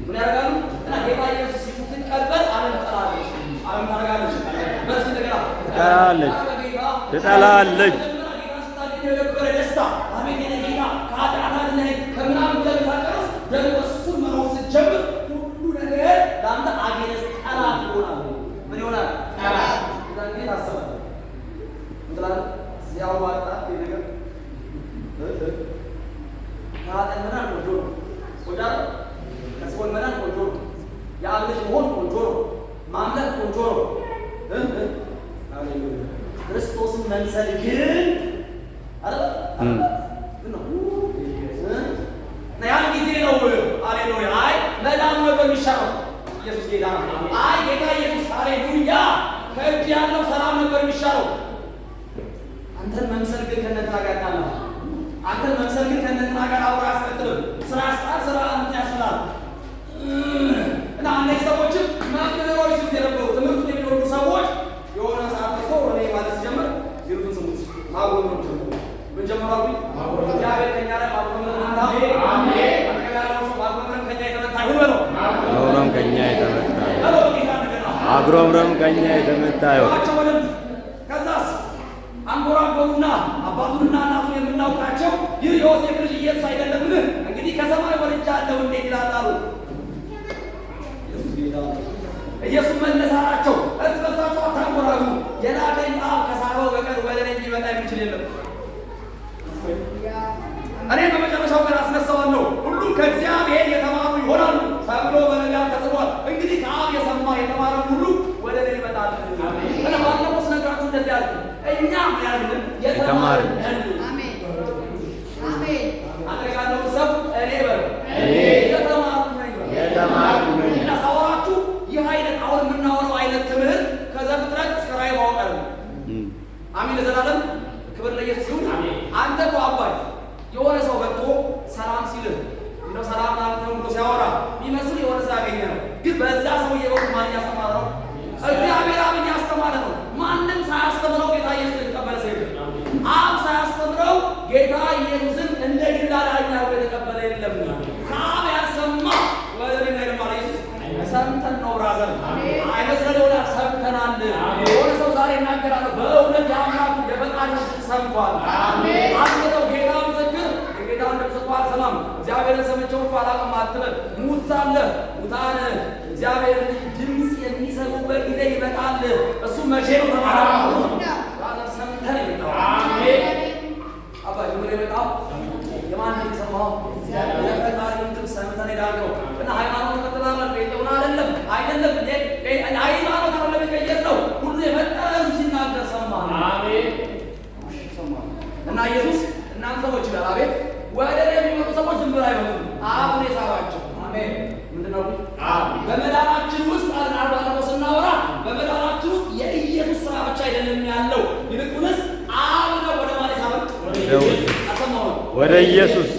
ምን ያደርጋሉ? እና ጌታ ኢየሱስ ስትቀበል ዓለም ትጠላለች። ዓለም ታደርጋለች በዚህ ነገር ትጠላለች። ደስታ አሜን ጌታ ከኃጢአት ላይ ከምናምን ለምታቀርስ ደግሞ እሱን መኖር ስትጀምር ሁሉ ነገር ለአንተ አጌነስ ጠላት ይሆናል። ምን ይሆናል? ጠላት። እንዴት አሰባል እንጥላል ሲያዋጣ ነገር ከኃጢአት መዳን ቆንጆ ነው። ቆንጆ ከሲኦል መዳን ቆንጆ ነው። የአብ ልጅ መሆን ቆንጆ ነው። ማምለክ ቆንጆ ነው። ክርስቶስን መምሰል ግን ያን ጊዜ ነው ሃሌሉያ። አይ መዳን ነው በሚሻለው ኢየሱስ ጌታ ነው። አይ ጌታ ኢየሱስ ሃሌሉያ ከእጅ ያለው ሰላም ነበር የሚሻለው። አንተን መምሰል ግን ከነትና ጋር ቃል ነው። አንተን መምሰል ግን ከነትና ጋር አብሮ አያስቀጥልም። ስራ እንትን ያስብላል። እና እነዚህ ሰዎችም መምህሮች ሲሉት የነበሩ ትምህርቱን የሚወዱ ሰዎች የሆነ ሰዓት እኮ እኔ ማለት ሲጀምር ይሩትን ስሙት ማጎር ነው ጀምሩ ምን ጀምራሉ? እግዚአብሔር ከኛ ላይ ማጎርምና አሜን። አጠገባለው ሰው ማጎርም ከኛ የተመታ ይሁን ነው። አጉረምረም ከኛ የተመታ አጉረምረም ከኛ የተመታ ይሁን። ከዛስ አንጎራጎሩና አባቱንና እናቱን የምናውቃቸው ይህ ዮሴፍ ልጅ ኢየሱስ አይደለምን? እንግዲህ ከሰማይ ወርጃለሁ እንዴት ይላሉ? ኢየሱስ መለሳቸው፣ እርስ በርሳቸው አታንጎራጉ፣ የላከኝ አብ ከሳበው በቀር ወደ እኔ ሊመጣ የሚችል የለም። እኔ በመጨረሻው ቀን አስነሳዋለሁ፣ ሁሉም ከእግዚአብሔር የተማሩ ይሆናሉ ተብሎ በነቢያት ተጽፏል። እንግዲህ ከአብ የሰማ የተማረ ሁሉ ወደ እኔ ይመጣል። እና ባለፈው ስነግራችሁ እንደዚህ ያለ እኛ ያለን የተማርን ነን። አሜን አሜን። አጠቃለው ሰው እኔ በለው የተማርኩ ነኝ። እና ሳወራችሁ ይህ አይነት አሁን የምናወራው አይነት ትምህርት ከዘፍጥረት እስከ ራዕይ ማወቅ ነው። አሜን ለዘላለም ክብር ለኢየሱስ ይሁን። አንተ እኮ አባይ የሆነ ሰው መጥቶ ሰላም ሲልህ ነው ሰላም ማለት ነው ብሎ ሲያወራ የሚመስል የሆነ ሰው ያገኘ ነው። ግን በዛ ሰውዬ በኩል ማን እያስተማረ ነው? እግዚአብሔር አብ እያስተማረ ነው። ማንም ሳያስተምረው ጌታ ኢየሱስ የተቀበለ ሰው የለም። አብ ሳያስተምረው ጌታ ኢየሱስን እንደ ግል አዳኝ አድርጎ የተቀበለ የለም። ከአብ ያልሰማ ወደ እኔ ማለት ኢየሱስ ሰምተን ነው ብራዘር አይመስለን ይሆናል። ሰምተናል። የሆነ ሰው ዛሬ ይናገራል። በእውነት የአምላኩ የፈቃዱን ሰምቷል። አስበው ጌታ ምስክር የጌታን ድምፅ እንኳ አልሰማም እግዚአብሔርን ሰምቼው እንኳ አላውቅም አትበል። ሙት ሳለ ሙታን እግዚአብሔር ድምፅ የሚሰሙበት ጊዜ ይመጣል። እሱ መቼ ነው? ተማራ ሰምተን ይመጣው። አባ ጅምር የመጣው የማንን የሰማው? የፈጣሪውን ድምፅ ሰምተን ሄዳልከው እና ሃይማኖት ከተባለ ቤተውና አይደለም ሃይማኖት አለ የሚቀየር ነው። ሁሉ የፈጠረን ሲናገር ሰማን። አሜን እና ኢየሱስ እናንተ ሰዎች ይላል አቤት ወደ እኔ የሚመጡ ሰዎች ዝም ብለው አይመጡም። አብ ነው የሳባቸው። አሜን ምንድነው? በመዳናችን ውስጥ አልናባለሞ ስናወራ በመዳናችን ውስጥ የኢየሱስ ስራ ብቻ አይደለም ያለው፣ ይልቁንስ አብ ነው ወደ ማለት አበቅ ወደ ኢየሱስ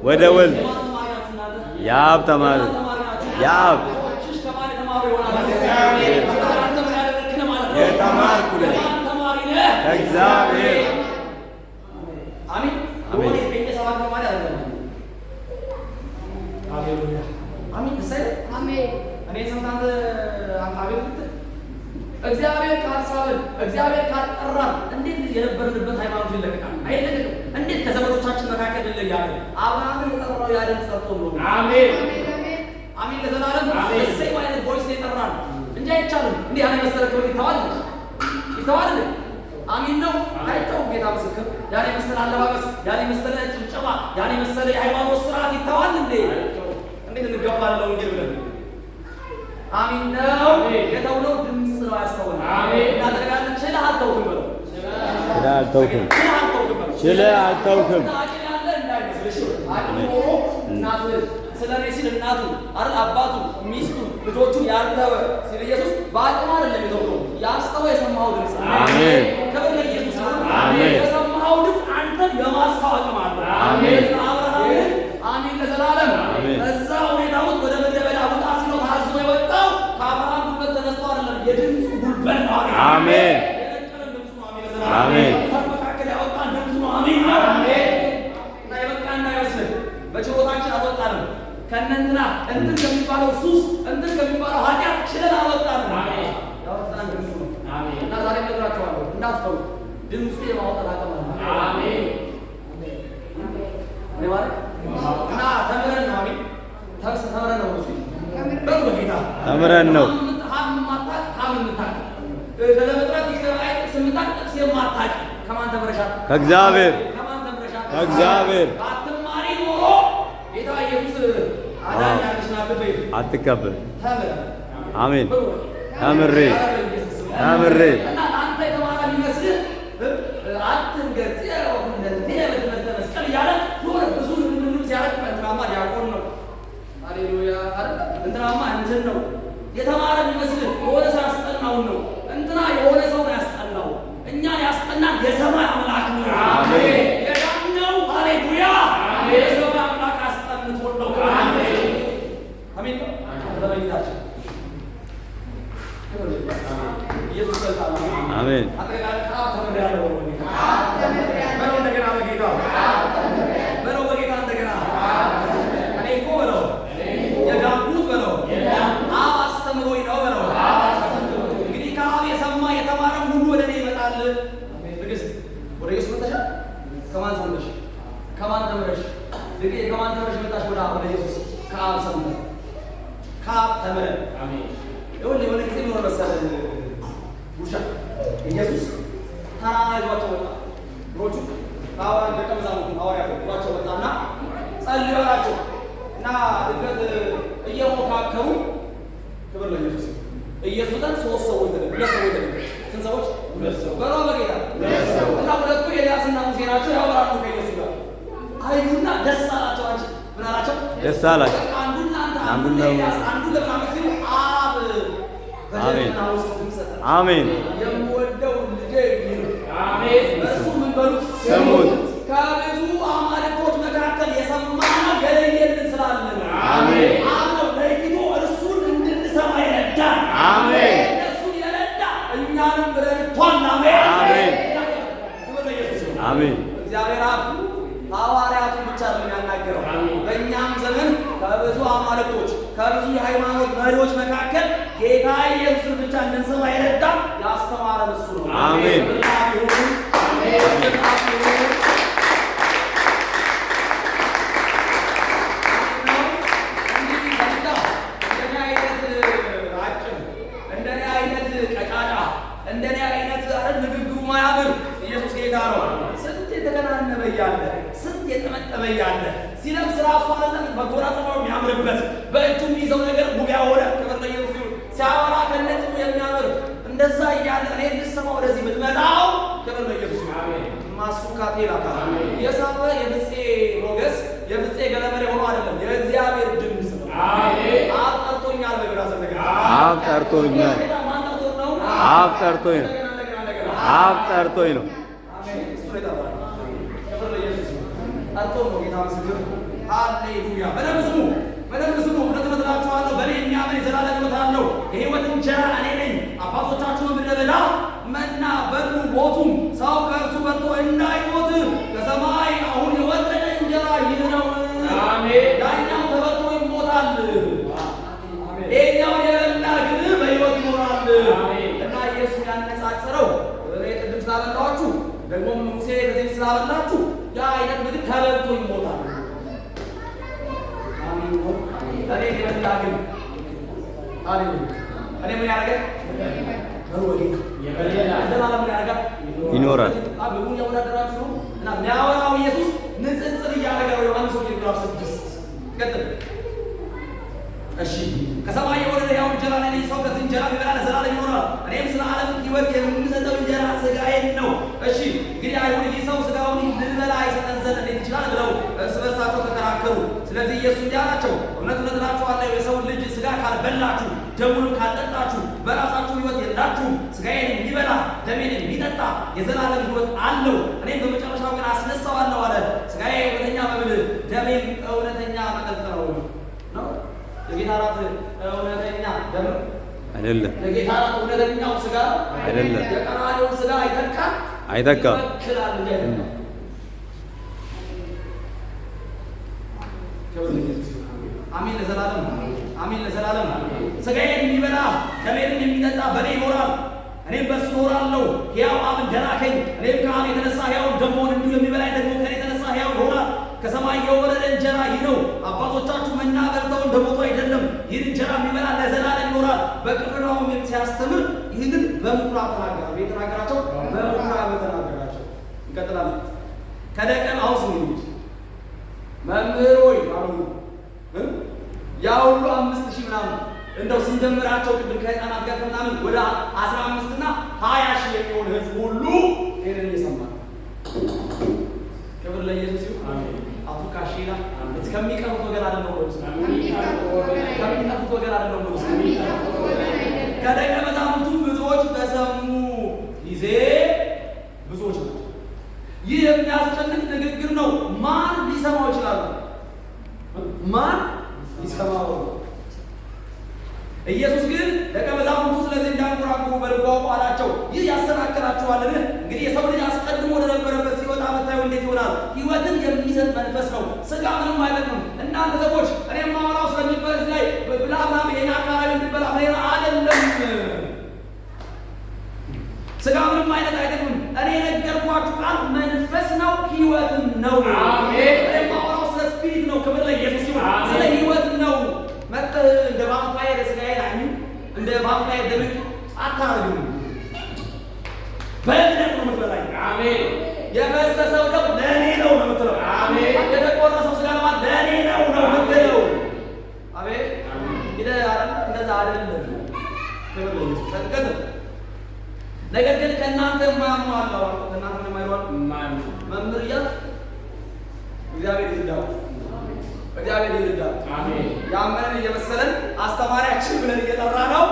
ወደ ወልድ የአብ ተማሪ የአብ የተማርኩ ነኝ ከእግዚአብሔር። አሜን አሜን። ቤተሰባት ተማሪ አይደለም። ሃሌሉያ አሜን። አሜን። እኔ ሰምታንተ አቤት እግዚአብሔር ካሳበን እግዚአብሔር ካጠራን እንዴት የነበርንበት ሃይማኖት ይለቀቃል? አይለቀቅም። እንዴት ከዘመዶቻችን መካከል እንለያለን? አብርሃምን የጠራው ያ ድምፅ ጠርቶ ነው። አሜን አሜን። ለዘላለም እሰይ ማለት ቮይስ የጠራን እንጂ አይቻልም። እንዲህ ያለ መሰለ ክብር ይተዋል። አሜን ነው። አይተውም። ጌታ ምስክር። ያኔ መሰለ አለባበስ፣ ያኔ መሰለ ጭብጨባ፣ ያኔ መሰለ የሃይማኖት ስርዓት ይተዋል እንዴ? እንዴት እንገባለን እንግዲህ ብለን አሜን ነው። የተውለው ድምፅ ነው ያስተውል። አሜን እናደርጋለን። ችለህ አልተውክም በለው። ችለህ አልተውክም። ያለ እንዳይመስልሽ እናቱ ስለኔ ሲል እናቱ አይደል አባቱ ሚስቱ ልጆቹን ያልተወ ሲል ኢየሱስ በአቅም አይደለም የተውለው፣ ያስተው የሰማው ድምፅ። አሜን ክብር ለኢየሱስ። አሜን የሰማው ድምፅ አንተን የማስታወቅ ማለት ነው። አሜን አብርሃም አሜን ለዘላለም እዛ ሁኔታ ውስጥ ወደ ምድረ በዳ ውጣ ሲለው ታዞ የወጣው ከአብርሃም ጉልበት ተነስቶ አይደለም፣ የድምፁ ጉልበት ነው። አሜን የነቀረን ድምፁ ነው። አሜን ለዘላለም አሜን መካከል ያወጣን ድምፁ ነው። አሜን ነው። አሜን እና የበቃ እንዳይመስልህ በችሎታችን አልወጣንም። ከእነንትና እንትን ከሚባለው ሱስ እንትን ከሚባለው ኃጢአት ችለን አልወጣንም። አሜን ያወጣን ድምፁ ነው። አሜን እና ዛሬ እነግራችኋለሁ እንዳትፈሩ፣ ድምፁ የማውጣት አቅም አለ። አሜን እኔ ማለት እና ተምረን ነው። አሜን ተምረን ነው። እሱ በጌታ ተምረን ነው። ከዘመጥራት እስከ ራእይ ጥቅስ የምታውቅ ጥቅስ የማታውቅ ከማን ተምረሻል? ከእግዚአብሔር። ከማን ተምረሻል? ከእግዚአብሔር። ባትማሪ ኖሮ ጌታ ኢየሱስ አዳኝ ያለሽን አትቀበል። ተምረን አሜን ተምሬ እና አንተ የተማረ ቢመስልህ አትንገጽ መስቀል እያለ ብዙ ሲያረግ እንትናማ ዲያቆን ነው። ሃሌሉያ እንትናማ እንትን ነው። የተማረ ቢመስልህ የሆነ ሰው ያስጠናውን ነው። እንትና የሆነ ሰው ነው ያስጠናው። እኛን ያስጠናን የሰማይ አምላክ ነው። አሜን የዳነው ሃሌሉያ የሰማይ አምላክ አስጠንቶን ነው። አሜን ለበኝታችን ኢየሱስ ሰልጣን አሜን አጠቃላይ ተምር ያለው በለው እንደገና በጌታ በለው በጌታ እንደገና እኔ እኮ በለው የዳንኩት በለው አብ አስተምሮኝ ነው በለው። እንግዲህ ከአብ የሰማ የተማረም ሁሉ ወደ እኔ ይመጣል። ንግስት ወደ ኢየሱስ መጥተሻል። ከማን ሰምተሽ? ከማን ተምረሽ? ድንቅ ከማን ተምረሽ መጣሽ? ወደ ኢየሱስ ከአብ ሰምተሽ ከአብ ተምረን አሜን። ይኸውልህ የሆነ ጊዜ ምን መሰለህ ውሻ ኢየሱስ ተራራ ይዟቸው ወጣ። እግሮቹ ሐዋርያት ደቀ መዛሙርቱ ሐዋርያት ይዟቸው ወጣና ጸልዩ አላቸው እና ድንገት እየሞካከሩ ክብር ለኢየሱስ ኢየሱስን ሶስት ሰዎች ተደረገ። ሁለት ሰዎች ተደረገ። ስንት ሰዎች? ሁለት ሰዎች በሮ በጌታ ሁለት ሰዎች እና ሁለቱ ኤልያስና ሙሴ ናቸው። ያወራሉ ከኢየሱስ ጋር አዩና ደስ አላቸው። አንቺ ምን አላቸው? ደስ አላቸው። አንዱና አንዱ ኤልያስ አንዱ ለማመስ አብ በደመና ውስጥ አሜን የምወደው ልጄ ይሁን አሜን። እሱ ምን በሉት ስሙት። ከብዙ አማልክቶች መካከል የሰማነው የለየልን ስላለ አሜን። አብ ነው ለይቶ እርሱን እንድንሰማ ይረዳል። አሜን እሱን የረዳ እኛንም ረድቷል። አሜን አሜን አሜን። እግዚአብሔር አብ ሐዋርያቱን ብቻ ነው የሚያናገረው። በእኛም ዘመን ከብዙ አማልክቶች ከብዙ የሃይማኖት መሪዎች መካከል ጌታ ኢየሱስን ብቻ እንድንሰማ ይረዳ ያስተማረን እሱ ነው። አሜን እንደኔ አይነት ቀጫጫ እንደኔ አይነት ንግግሩ ማያምር ኢየሱስ ጌታ ነው። ስንት የተከናነበ እያለ ስንት የጠመጠመ እያለ ሲለብስ ራሱ አይደለም መጎናጸፊያው የሚያምርበት በእጁ የሚይዘው ነገር ውብ ያሆነ ክብር ለኢየሱስ ይሁን። ሲያወራ ከነጽሙ የሚያምር እንደዛ እያለ እኔ እንድሰማው ወደዚህ ብትመጣው ክብር ለኢየሱስ ይሁን። አሜን ማስፉካቴ ላካ የሳበ የፍፄ ሞገስ የፍፄ ገለመሬ ሆኖ አይደለም የእግዚአብሔር ድምፅ ነው። አሜን አብ ጠርቶኛል አብ ጠርቶኛል። አብ ጠርቶኝ ነው። አብ ጠርቶኝ ነው። ሃሌሉያ! በደንብ ስሙ፣ በደንብ ስሙ። እውነት እላችኋለሁ በእኔ የሚያምን የዘላለም ሕይወት አለው። የሕይወት እንጀራ እኔ ነኝ። አባቶቻችሁ በምድረ በዳ መና በሉ ሞቱም፣ ሰው ከእርሱ በልቶ እንዳይሞት ከሰማይ አሁን የወረደ እንጀራ ይህ ነው። ያኛው ተበልቶ ይሞታል፣ ይሄኛው የበላ ግን በሕይወት ይኖራል። እና ኢየሱስ ያነጻጸረው እኔ ቅድም ስላበላኋችሁ ደግሞም ሙሴ ከዚህ ስላበላችሁ ያ አይነት ምግብ ተበልቶ ይሞታል። እኔ የበላ ግን እኔ ምን ያደረገ ዘላለም ምን ያደረጋ ይኖራል። ምግቡን ያወዳደራችሁ ነው። እና የሚያወራው ኢየሱስ ንጽጽር እያደረገ ነው። ዮሐንስ ወንጌል ምዕራፍ 6 ቀጥል። እሺ ከሰማይ የወረደ ሕያው እንጀራ እኔ ነኝ። ሰው ከዚህ እንጀራ ቢበላ ለዘላለም ይኖራል። እኔም ስለ ዓለም ሕይወት የምሰጠው እንጀራ ሥጋዬን ነው። እሺ እንግዲህ አይሁድ ይህ ሰው ሥጋውን ልንበላ አይሰጠን ዘንድ እንዴት ይችላል ብለው እርስ በርሳቸው ተከራከሩ። ስለዚህ ኢየሱስ እንዲህ አላቸው፣ እውነት እውነት እላችኋለሁ የሰው ልጅ ሥጋ ካልበላችሁ ደሙንም ካልጠጣችሁ በራሳችሁ ሕይወት የላችሁም። ሥጋዬን የሚበላ ደሜን የሚጠጣ የዘላለም ሕይወት አለው፣ እኔም በመጨረሻው ቀን አስነሳዋለሁ አለ። ሥጋዬ እውነተኛ መብል ደሜም እውነተኛ መጠጥ ነው። የጌታ እራት እውነተኛ ደም አይደለም። የጌታ እራት እውነተኛው ሥጋ አይደለም። የቀራንዮውን ሥጋ አይተካም፣ አይተካም። ይወክላል እንጂ አይደለም። አሜን ለዘላለም፣ አሜን ለዘላለም። ሥጋዬን የሚበላ ደሜንም የሚጠጣ በእኔ ይኖራል፣ እኔም በእርሱ እኖራለሁ። ሕያው አብ እንደላከኝ እኔም ከአብ የተነሳ ሕያው እንደምሆን እንዲሁ የሚበላኝ ደግሞ ከእኔ የተነሳ ሕያው ይሆናል። ከሰማይ የወረደ እንጀራ ይህ ነው። አባቶቻችሁ መና በልተው እንደሞቱ አይደለም፣ ይህን እንጀራ የሚበላ ለዘላለም ይኖራል። በቅፍርናሆም ሲያስተምር ይህንን በምኩራብ ተናገረ። የተናገራቸው በምኩራብ ተናገራቸው። እንቀጥላለን። ከደቀ አሁን ስሙ መምህር ሆይ አሉ። ያ ሁሉ 5000 ምናምን እንደው ስንጀምራቸው ቅድም ከሕፃናት ጋር ምናምን ወደ 15 እና 20 ሺህ የሚሆን ሕዝብ ሁሉ ይህንን እየሰማ ክብር ለኢየሱስ ይሁን። አቱ ካሺና እስከሚቀሩት ወገን አይደለም ነው ከሚቀሩት ወገን አይደለም ነው። ከደቀ መዛሙርቱ ብዙዎች በሰሙ ጊዜ ብዙዎች ናቸው። ይህ የሚያስጨንቅ ንግግር ነው። ማን ሊሰማው ይችላል? ማን ሊሰማው? ኢየሱስ ግን ደቀ መዛሙርቱ ስለዚህ እንዳንጎራጉሩ በልቡ አውቆ አላቸው፣ ይህ ያሰናክላችኋልን? እንግዲህ የሰው ልጅ አስቀድሞ ወደነበረበት ሲወጣ መታዩ እንዴት ይሆናል? ሕይወትን የሚሰጥ መንፈስ ነው፣ ሥጋ ምንም አይጠቅምም። እናንተ ሰዎች እኔ የማወራው ስለሚበል ላይ ብላ ምናምን ይሄን አካባቢ እንድበላ ሌላ አይደለም። ሥጋ ምንም አይነት አይጠቅምም። እኔ የነገርኳችሁ ቃል መንፈስ ነው፣ ሕይወትም ነው። አሜን። እኔ የማወራው ስለ ስፒሪት ነው። ክብር ለኢየሱስ ይሁን። ስለ ሕይወት ነው። መጥተህ እንደ ቫምፓየር ሥጋዬን አይ እንደ ቫምፓየር ደም አታረግም። በእምነት ነው የምትበላኝ። አሜን። የፈሰሰው ደም ለእኔ ነው ነው የምትለው። አሜን። የተቆረሰው ሥጋ ለማለት ለእኔ ነው ነው የምትለው። አሜን። ይሄ እንደዛ አይደለም። ክብር ለኢየሱስ ተንቀጥ። ነገር ግን ከእናንተ የማያምኑ አሉ። ከእናንተ የማያምኑ መምህር እያልክ እግዚአብሔር ይርዳው፣ እግዚአብሔር ይርዳው። አሜን። ያመንን እየመሰለን አስተማሪያችን ብለን እየጠራ ነው።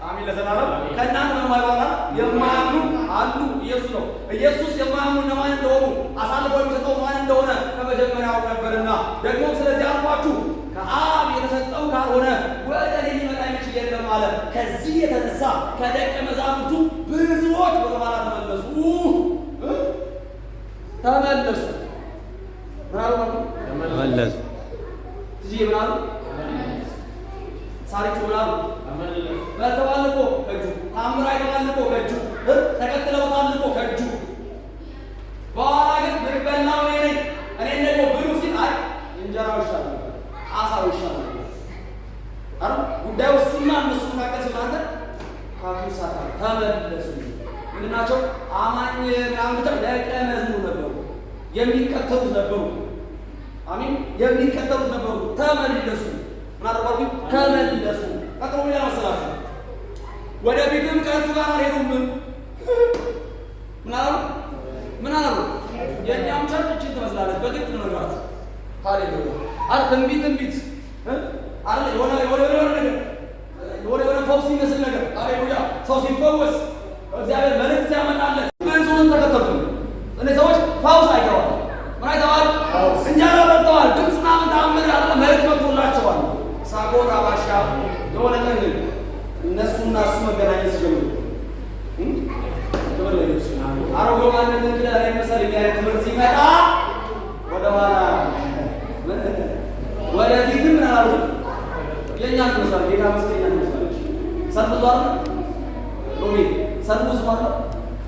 አሜን ለዘላለም። ከእናንተ የማያምኑ አሉ። ኢየሱስ ነው። ኢየሱስ የማያምኑ እነማን እንደሆኑ አሳልፎ የሚሰጠው ማን እንደሆነ ከመጀመሪያው ነበርና፣ ደግሞ ስለዚህ አልኳችሁ ከአብ የተሰጠው ካልሆነ ወደ እኔ ሊመጣ የሚችል የለም አለ። ከዚህ የተነሳ ከደቀ መዛሙርቱ ብዙዎች ወደ ኋላ ተመለሱ። ምን አሉ? ተመለሱ። ትጂ ምን አሉ? ሳሪቱ ምን አሉ? በልተዋል እኮ ከእጁ ታምር አይተዋል እኮ ከእጁ ተከትለውታል እኮ ከእጁ። በኋላ ግን ብበላው እኔ ነኝ እኔን ደግሞ ብሉ ሲል አይ እንጀራው ይሻላል አሳው ይሻላል አረ ጉዳዩ እሱና እነሱ መካከል ስለአንተ ካቱሳታ ተመለሱ። ምንድን ናቸው? አማኝ ምናምን ብቻ ደቀ መዝሙር ነበሩ፣ የሚከተሉት ነበሩ። አሜን። የሚከተሉት ነበሩ። ተመለሱ። ምን አደረጉ? ተመለሱ። ቀጥሎ ምን ያመሰላችሁ? ወደፊትም ከእሱ ጋር አልሄዱም። ምን አሉ? ምን አሉ? የእኛም ቸርች እችን ትመስላለች። በግልጽ ነው ነገራችሁ። ሃሌሉያ። አረ ትንቢት አረ የሆነ ነገር የሆነ ፈውስ ይመስል ነገር ሃሌሉያ ሰው ሲፈወስ እግዚአብሔር መልእክት ሲያመጣለት ብዙውን ተከተሉ። እነዚህ ሰዎች ፈውስ አይተዋል። ምን አይተዋል? እንጀራ በልተዋል። ድምፅ ምናምን ተአምር ያለ መልእክት መጥቶላቸዋል። ሳቆጣ ባሻ የሆነ ቀን እነሱና እሱ መገናኘት ሲጀምሩ አሮጌ ማንነት እንግዲህ ላይ መሰል የሚያየ ትምህርት ሲመጣ ወደኋላ ወደዚህ ግን ምን አላሉትም። የእኛ ትመስላል ጌታ መስቀኛ ትመስላለች። ሰልፍ ዟር ሎሚ ሰልፍ ዟር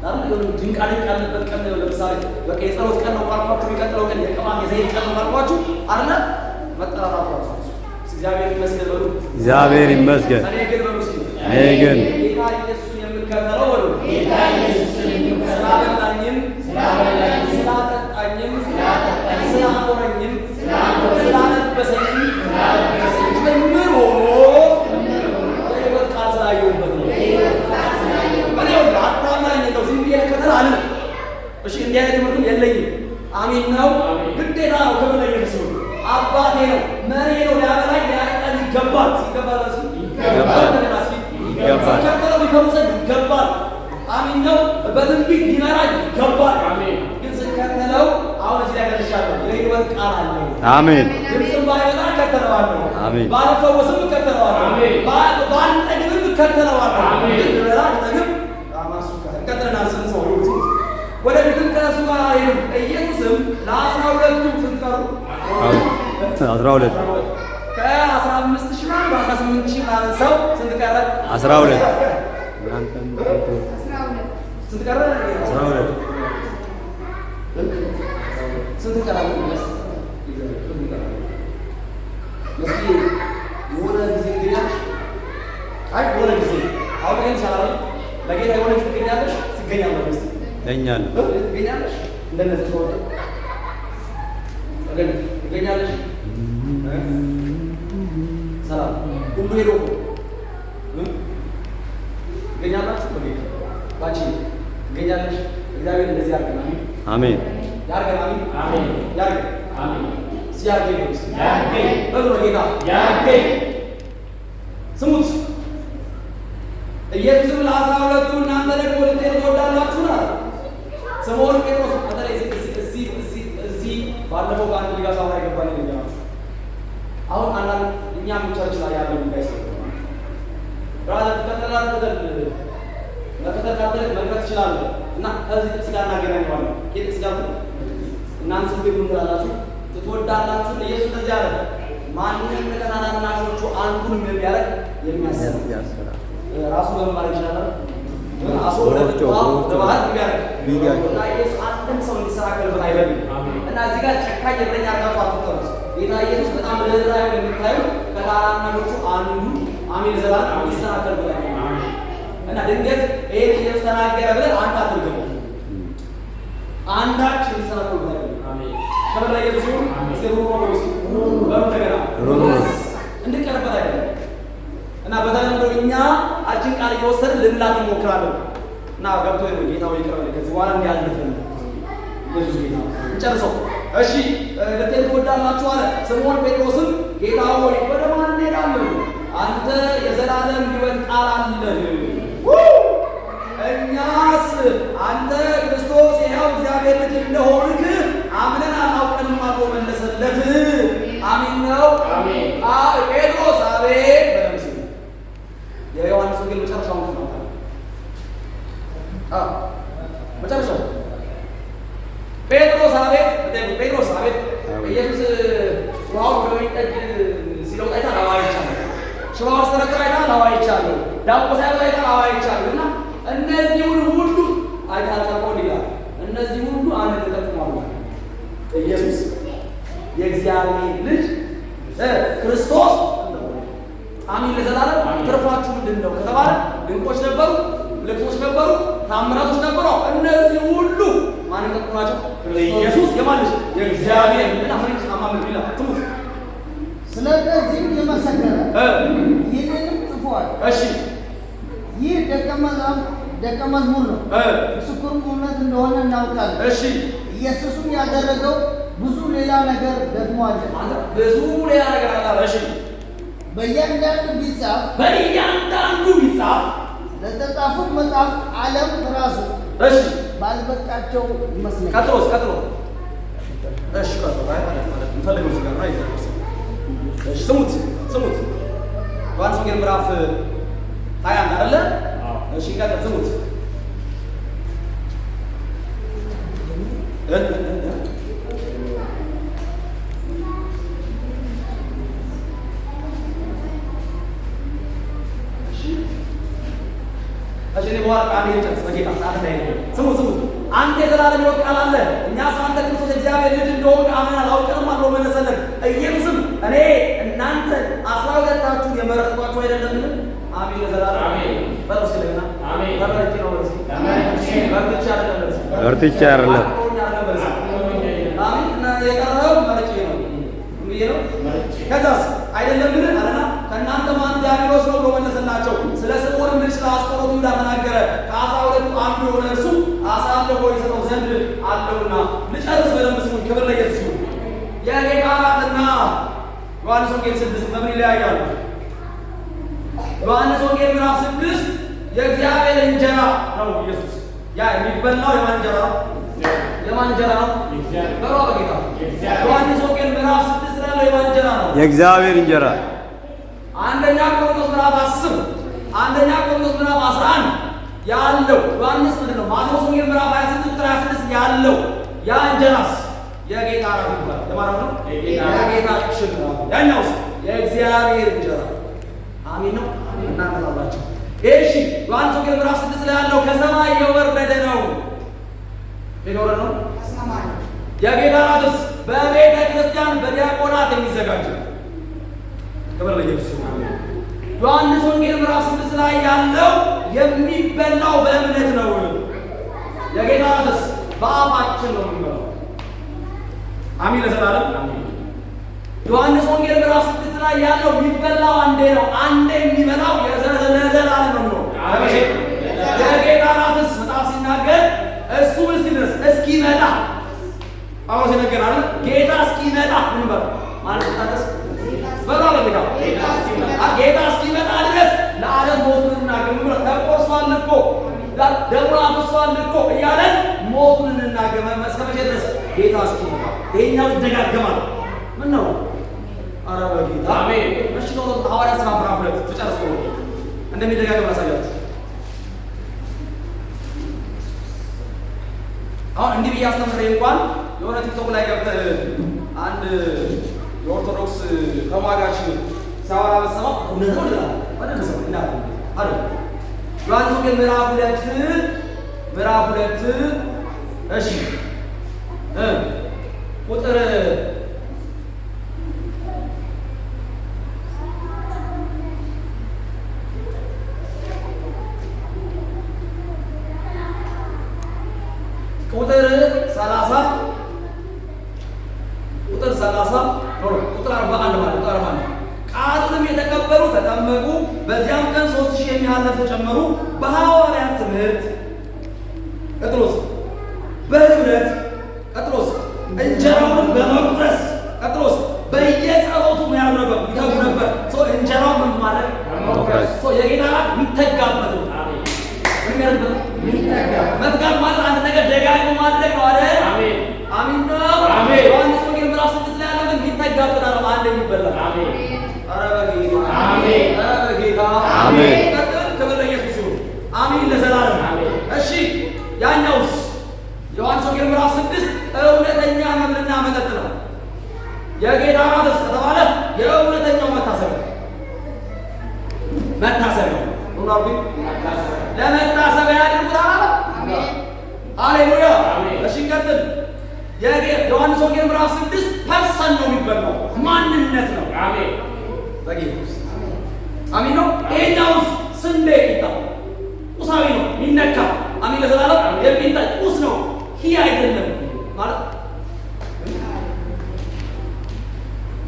አይደል? ድንቅ ድንቅ ያለበት ቀን ነው። ለምሳሌ በቃ የጸሎት ቀን ነው ካልኳችሁ የሚቀጥለው ቀን የቅባት የዘይት ቀን ነው ካልኳችሁ አይደል? መጠራራቷችሁ እግዚአብሔር ይመስገን በሉ። እግዚአብሔር ይመስገን። እኔ ግን በሉ እስኪ እኔ ግን ጌታ ኢየሱስን የምከተለው በሉ ጌታ ኢየሱስን ስላበላኝም ስላጠጣኝም ስላኖረኝም ስላለበሰኝም ጭምር ሆኖ የሕይወት ቃል ስላየሁበት ነው። እኔ አታማኝ ነው ዝም ብዬ ልከተል አለ። እሺ እንዲህ አይነት ትምህርትም የለኝም። አሜን ነው ግዴታ ነው። ክብር ለኢየሱስ ይሁን። አባቴ ነው መሪ ነው ሊያበላኝ ሊያጠጣኝ ይገባል። ሲገባል ይገባል ከተለው ሊፈውሰኝ ይገባል። አሜን ነው በትንቢት ሊመራኝ ይገባል። ግን ስከተለው አሁን እዚህ ላይ ደርሻለሁ። የሕይወት ቃል አለ። አሜን። ድምፅም ባይመጣ እከተለዋለሁ። አሜን። ባልፈወስም እከተለዋለሁ። ባልጠግብም እከተለዋለሁ። ግን ልበላ ልጠግብ ራማሱ እንቀጥልና ስንት ሰው ወደፊትም ከእሱ ጋር ሄዱ። ኢየሱስም ለ12ቱ ስንት ቀሩ? 12 ከ15 ሺህ ማለት 18 ሺህ ማለት ሰው ስንት ቀረ? 12 ስንት ቀረ? 12 ስንት ቀረ? እስኪ የሆነ ጊዜ ትገኛለሽ። አይ የሆነ ጊዜ አሁን ግን ይቻላል። ለጌታ የሆነ ጊዜ ትገኛለሽ። ትገኛለሽ ተኛለሁ ትገኛለሽ። እንደነዚህ ተወጡ ትገኛለሽ። ሰላም ሁሉ ሄዶ ትገኛላችሁ። በጌታ ባንቺ ትገኛለሽ። እግዚአብሔር እንደዚህ ያርገናል። አሜን። ያርገናል። አሜን። ያርገ አሜን። ሲያርገኝ በሉ በጌታ ስሙት። ኢየሱስም ለ12ቱ እናንተ ደግሞ ልትሄዱ ትወዳላችሁ አለ። ስምዖን ጴጥሮስ በተለይ እዚህ ባለፈው በአንድ ሊጋ ሳባ የገባን ነገራችሁ። አሁን አንዳንድ እኛም ቸርች ላይ ያለው ጉዳይ ስለሆነ ብራዘር መከተል ካደረግ መቅረት ትችላለህ እና ከዚህ ጥቅስ ጋር እናገናኘዋለን። ጥቅስ ጋር እናንተ ስንት ምን ትላላችሁ? ትወዳላችሁ። ኢየሱስ እንደዚህ አለ፣ ማንንም ከታናናሾቹ አንዱን የሚያደርግ የሚያሰራ ራሱ በመማር ይችላል። ራሱ ወደቷ ለባህር የሚያደርግ እና ኢየሱስ አንድም ሰው እንዲሰናከልበት አይፈልግም። እና እዚህ ጋር ጨካኝ እረኛ አድርጋችሁ አትቁጠሩት። ጌታ ኢየሱስ በጣም ርኅራኄ የምታዩት ከታናናሾቹ አንዱ አሜን ዘላለም እንዲሰናከልበት አይፈልግም። እና ድንገት ይሄን ኢየሱስ ተናገረ ብለን አንተ አትርገመው። አንዳችን እንዲሰናከልበት አይፈልግም። ከበላ ኢየሱስ ይሁን እንድንቀርበት አይደለም። እና በተለምዶ እኛ አችን ቃል እየወሰድን ልንላት እንሞክራለን። እና ገብቶ ነው ጌታ ወይ ይቅር በለኝ ከዚህ በኋላ እንዲያልፈን ኢየሱስ ጌታ እንጨርሰው። እሺ ልትሄዱ ትወዳላችሁ አለ። ስምዖን ጴጥሮስም ጌታ ሆይ ወደ ማን እንሄዳለን? አንተ የዘላለም ሕይወት ቃል አለህ። እኛስ አንተ ክርስቶስ የሕያው እግዚአብሔር ልጅ እንደሆንክ አምነን አናውቅንም አልቦ መለሰለት። አሜን ነው። ጴጥሮስ አቤት በደምብ ሲሉ የዮሐንስ ወንጌል መጨረሻውን ክፍል ነው። መጨረሻው ጴጥሮስ አቤት ጴጥሮስ አቤት ኢየሱስ ውሃውን ወደ ወይን ጠጅ ሲለውጥ አይተሃል? አዎ አይቻለሁ። ሽባውን ሲተረትር አይተሃል? አዎ አይቻለሁ። ዳቦ ሲያበላ አይተሃል? አዎ አይቻለሁ። እና እነዚሁን ሁሉ አይተሃል? ጠቆን ይላል። እነዚህ ሁሉ አንድ ተጠቅሟል። ኢየሱስ የእግዚአብሔር ልጅ ክርስቶስ አሜን ለዘላለም። ትርፋችሁ ምንድን ነው ከተባለ ድንቆች ነበሩ፣ ምልክቶች ነበሩ፣ ታምራቶች ነበሩ። እነዚህ ሁሉ ማንን ጠቅሙ ናቸው? ኢየሱስ የማን ልጅ? የእግዚአብሔር እና ፍሪክስ አማምን ቢላ ትሙት። ስለዚህም የመሰከረ ይህንንም ጽፏል። እሺ ይህ ደቀ መዝሙር ነው፣ ምስክሩም እውነት እንደሆነ እናውቃለን። እሺ ኢየሱስም ያደረገው ብዙ ሌላ ነገር ደግሞ አለ። ብዙ ሌላ ነገር አለ። እሺ በእያንዳንዱ ቢጻፍ ለተጻፉት መጽሐፍ ዓለም ራሱ እሺ ባልበቃቸው ይመስለኛል። ቀጥሎ እሺ ቀጥሎ ማለት እንፈልገው ነገር ነው አይዘርስ። እሺ ስሙት ዮሐንስ ወንጌል ምዕራፍ 21 አይደለ? እሺ ቀጥል ስሙት። እሺ በኋላ አንዴ እንጨርስ በጌታ ሰዓት ላይ ነው። ስሙት አንተ የዘላለም ሕይወት ቃል አለ። እኛስ አንተ ክርስቶስ እግዚአብሔር ልጅ እንደሆንክ አምነናል አውቀንም አለው መለሰለት። ኢየሱስም እኔ እናንተ 12 የመረጥኳችሁ አይደለምን? አሜን ለዘላለም አሜን። በረስከለና አሜን። በረከት ነው ወርሲ አሜን። በርትቻ አይደለም አሜን። እና የቀረው መረጭ ነው እንዴ ነው ከዛስ አይደለምን አለና ከእናንተ ማን ዲያብሎስ ነው ብሎ መለሰላቸው። ስለ ስምዖንም ልጅ ስለ አስቆሮቱ ይሁዳ ተናገረ። ከ12 አንዱ የሆነ እርሱ አሳልፎ ይሰጠው ዘንድ አለውና። ልጨርስ በደንብ ስሙኝ። ክብር ለኢየሱስ ይሁን። የጌታ እራትና ዮሐንስ ወንጌል 6 በምን ይለያያሉ? ዮሐንስ ወንጌል ምዕራፍ 6 የእግዚአብሔር እንጀራ ነው ኢየሱስ። ያ የሚበላው የማን እንጀራ ነው? የማን እንጀራ ነው? በሯ በጌታ ዮሐንስ ወንጌል ምዕራፍ 6 ያለው የማን እንጀራ ነው? የእግዚአብሔር እንጀራ። አንደኛ ቆሮንቶስ ምዕራፍ 10 አንደኛ ቆሮንቶስ ምዕራፍ 11 ያለው ዮሐንስ ምንድን ነው? ማቴዎስ ወንጌል ምዕራፍ 26 ቁጥር 26 ያለው ያ እንጀራስ የጌታ እራት ይባላል። ለማለት ነው የጌታ ሽል ነው። ያኛውስ የእግዚአብሔር እንጀራ አሜን ነው። እናንተ ታላችሁ እሺ። ዮሐንስ ወንጌል ምዕራፍ 6 ላይ ያለው ከሰማይ የወረደ ነው። የወረደ ነው ከሰማይ። የጌታ እራትስ በቤተ ክርስቲያን በዲያቆናት የሚዘጋጅ ነው። ክብር ለኢየሱስ ይሁን። ዮሐንስ ወንጌል ምዕራፍ 6 ላይ ያለው የሚበላው በእምነት ነው። የጌታ እራትስ በአፋችን ነው የሚበላው። አሜን ለዘላለም አሜን። ዮሐንስ ወንጌል ምዕራፍ 6 ላይ ያለው የሚበላው አንዴ ነው። አንዴ የሚበላው ለዘላለም ነው። አሜን። የጌታ እራትስ መጽሐፍ ሲናገር እሱ እስኪደርስ እስኪመጣ ጳውሎስ ይነገራል። ጌታ እስኪመጣ ምን በል ማለት ታደስ በላው ለጌታ ጌታ እስኪመጣ ድረስ ለዓለም ሞቱን እናገር ብሎ ተቆርሷል እኮ ደሙ አፍሷል እኮ እያለን ሞቱን እናገር እስከ መቼ ድረስ? ጌታ እስኪመጣ። ይሄኛው ይደጋገማል። ምን ነው? ኧረ በጌታ አሜን። እሺ ነው ሐዋርያት ሥራ ምዕራፍ 2 ተጨርሶ እንደሚደጋገም አሳያችሁ። አሁን እንዲህ ብዬ አስተምሬ እንኳን የሆነ ቲክቶክ ላይ ገብተህ አንድ የኦርቶዶክስ ተሟጋች ሲያወራ በሰማው እውነት ነው ይላል። ወደ ሰው እንዳት አለ ዮሐንስ ወንጌል ምዕራፍ 2 እሺ ቁጥር ቁጥር 30 ቁጥር 41 ማለት ቁጥር 41 ቃሉንም የተቀበሉ ተጠመቁ። በዚያም ቀን 3000 የሚያህል ነፍስ ተጨመሩ። በሐዋርያት ትምህርት ቀጥሎስ በህብረት ቀጥሎስ እንጀራውን በመቁረስ ቀጥሎስ በየጸሎቱ ያሉ ነበር ይተጉ ነበር። ሰው እንጀራውን ምን ማለት ሰው የጌታ የሚተጋበት ነው። አሜን። መትጋት ማለት አንድ ነገር ደጋግሞ ማድረግ ነው አይደል? አሜን አሜን ነው። አሜን። ዮሐንስ ወንጌል ምዕራፍ 6 ላይ ያለው ግን የሚተጋበት ነው። አንድ የሚበላ አሜን። ኧረ በጌታ አሜን። ኧረ በጌታ አሜን። ክብር ለኢየሱስ ይሁን። አሜን ለዘላለም አሜን። እሺ ያኛውስ ዮሐንስ ወንጌል ምዕራፍ 6 እውነተኛ መብልና መጠጥ ነው። የጌታ እራትስ ከተባለ የእውነተኛው መታሰቢያ ለመታሰቢያ ያድርጉታል። አሜን ሃሌሉያ። እሺ እንቀጥል። ዮሐንስ ወንጌል ምዕራፍ 6 ፐርሰን ነው የሚበላው፣ ማንነት ነው። አሜን በጌታ አሜን ነው። ይሄኛውስ ስንዴ ቂጣ ቁሳዊ ነው የሚነካ። አሜን ለዘላለም የሚታይ ቁስ ነው። ይህ አይደለም ማለት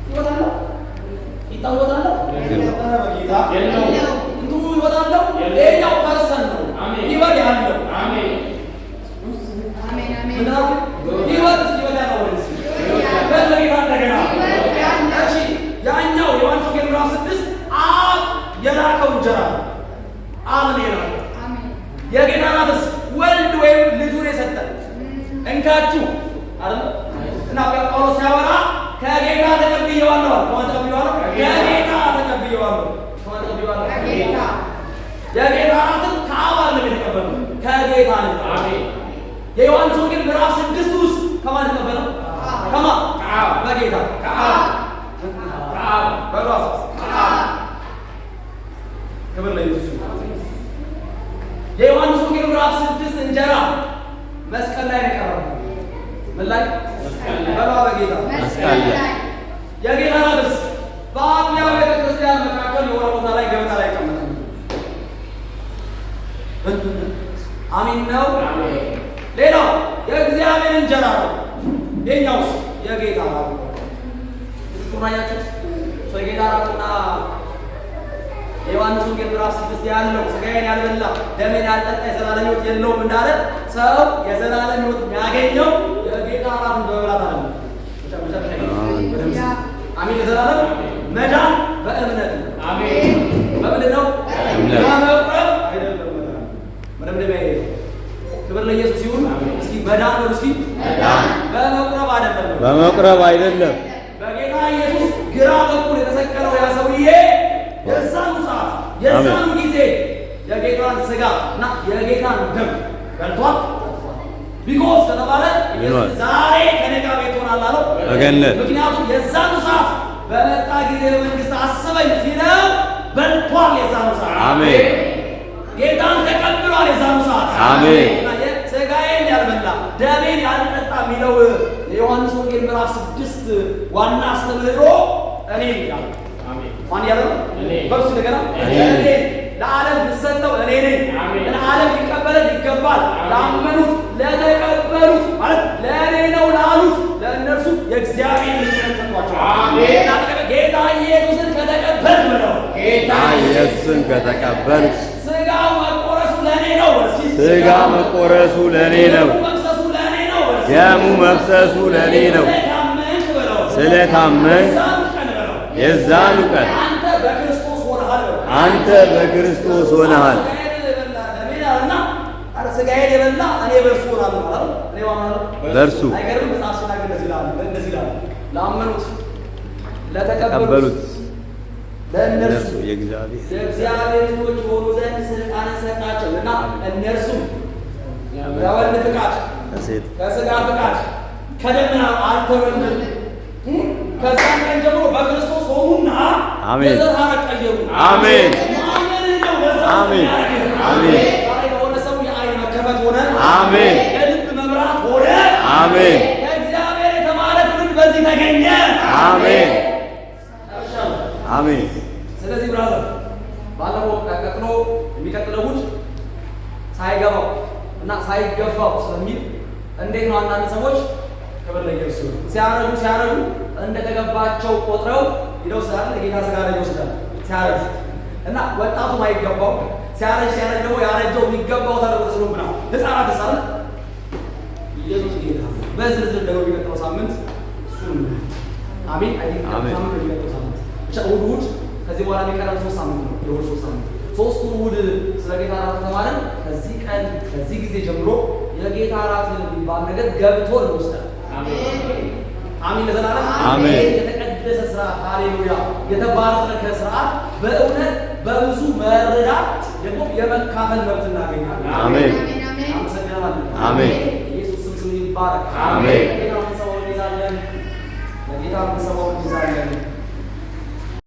ይወጣል። ቂጣው ይወጣል በጌታ የለው እንቱ ይወጣል። ይሄኛው ፐርሰን ነው። አሜን ይወጣል ያለው አሜን አሜን አሜን ምንድነው ይወጣ እስኪወጣ ነው ወይስ በጌታ እንደገና እሺ ያኛው ዮሐንስ ወንጌል ምዕራፍ 6 ከማን ተቀብዬዋለሁ? ከጌታ ተቀብዬዋለሁ። ከማን ተቀብዬዋለሁ? ከጌታ። የጌታ እራትን ከአብ አይደለም የተቀበለው ከጌታ ነው። አሜን። የዮሐንስ ወንጌል ምዕራፍ 6 ውስጥ ከማን ተቀበለው? ከማን? ከጌታ። በራሱ ክብር ለኢየሱስ ይሁን። የዮሐንስ ወንጌል ምዕራፍ 6 እንጀራ መስቀል ላይ ነው የቀረበው። ምን ላይ? በጌታ መስቀል ላይ። የጌታ ራስ በአጥቢያ ቤተ ክርስቲያን መካከል የሆነ ቦታ ላይ ገበታ ላይ ይቀመጣል። አሜን ነው። ሌላው የእግዚአብሔር እንጀራ ነው። የኛውስ የጌታ ራት ነው። ሱራያችሁ የጌታ ራትና የዮሐንስ ወንጌል ምዕራፍ 6 ያለው ሥጋዬን ያልበላ ደሜን ያልጠጣ የዘላለም ሕይወት የለውም እንዳለ ሰው የዘላለም ሕይወት የሚያገኘው የጌታ ራትን በመብላት አይደለም። አሜን። የዘላለም መዳን በእምነት ነው። አሜን። በምንድን ነው? በመቁረብ አይደለም። መደምደሚያ ይሄ ነው። ክብር ለኢየሱስ ይሁን። እስኪ መዳን ነው። እስኪ መዳን በመቁረብ አይደለም። በመቁረብ አይደለም። በጌታ ኢየሱስ ግራ በኩል የተሰቀለው ያ ሰውዬ የዛኑ ሰዓት የዛኑ ጊዜ የጌታን ሥጋ እና የጌታን ደም በልቷል። ቢኮዝ ከተባለ ኢየሱስ ዛሬ ከኔ ጋር ቤት ሆናል አለው በገነት። ምክንያቱም የዛኑ ሰዓት በመጣ ጊዜ በመንግስት አስበኝ ሲለው በልቷል። የዛኑ ሰዓት አሜን። ጌታን ተቀብሏል። የዛኑ ሰዓት አሜን። ሥጋዬን ያልበላ ደሜን ያልጠጣ የሚለው የዮሐንስ ወንጌል ምዕራፍ 6 ዋና አስተምህሮ እኔ ይላል። ማን ያለው? በእሱ እንደገና እኔ ለዓለም ልሰጠው እኔ ነኝ። ለዓለም ሊቀበለን ይገባል። ላመኑት ለተቀበሉት ማለት ለእኔ ነው ላሉት ለእነርሱ የእግዚአብሔር ልጅነት ሰጥቷቸዋል። አሜን። ጌታ ኢየሱስን ከተቀበል ብለው ጌታ ኢየሱስን ከተቀበል ሥጋው መቆረሱ ለእኔ ነው። ሥጋ መቆረሱ ለእኔ ነው። ደሙ መፍሰሱ ለእኔ ነው። ስለታመንክ የዛኑ ቀን አንተ በክርስቶስ ሆነሃል። ሥጋዬን የበላ እኔ በእርሱ ሆናለሁ። በእርሱ ላመኑት ለተቀበሉት ለእነርሱ የእግዚአብሔር ልጆች የሆኑ ዘንድ ሥልጣንን ሰጣቸው እና እነርሱም ከወንድ ፍቃድ ከሥጋ ፍቃድ ከደምና አልተወለዱም። ከዛን ቀን ጀምሮ በክርስቶስ ሆኑና የዘር ሐረግ ቀየሩ። አሜን። አሜን። አሜን። ለሆነ ሰው የዓይን መከፈት ሆነ። አሜን። የልብ መብራት ሆነ። አሜን። ከእግዚአብሔር የተማረ ትውልድ በዚህ ተገኘ። አሜን። አሜን። ስለዚህ ብራዘር ባለፈው ቀጥሎ የሚቀጥለው እሑድ ሳይገባው እና ሳይገባው ስለሚል እንዴት ነው አንዳንድ ሰዎች ክብር ለኢየሱስ ሲያረጁ እንደተገባቸው ቆጥረው ይወስዳል። ለጌታ ሥጋ ላይ ይወስዳል ሲያረጁ እና ወጣቱ ማይገባው ሲያረጅ ደግሞ ያረጀው የሚገባው ተደርጎ ተስሎብናል። ሕፃናት ሳለ ኢየሱስ ጌታ በዝርዝር ደግሞ የሚቀጥለው ሳምንት እሱን አሜን። ሳምንት የሚቀጥለው ሳምንት ብቻ እሑድ ከዚህ በኋላ የሚቀረን 3 ሳምንት ነው። የእሑድ 3 ሳምንት ሦስቱን እሑድ ስለ ጌታ እራት ተማርን። ከዚህ ቀን ከዚህ ጊዜ ጀምሮ የጌታ እራት የሚባል ነገር ገብቶ እንወስዳለን። አሜን ለዘላለም አሜን። የተቀደሰ ስርዓት ሃሌሉያ፣ የተባረከ ስርዓት በእውነት በብዙ መረዳት ደግሞ የመካፈል መብት እናገኛለን። አሜን። አመሰግናለሁ። አሜን። ኢየሱስ ስም ይባረክ። አሜን።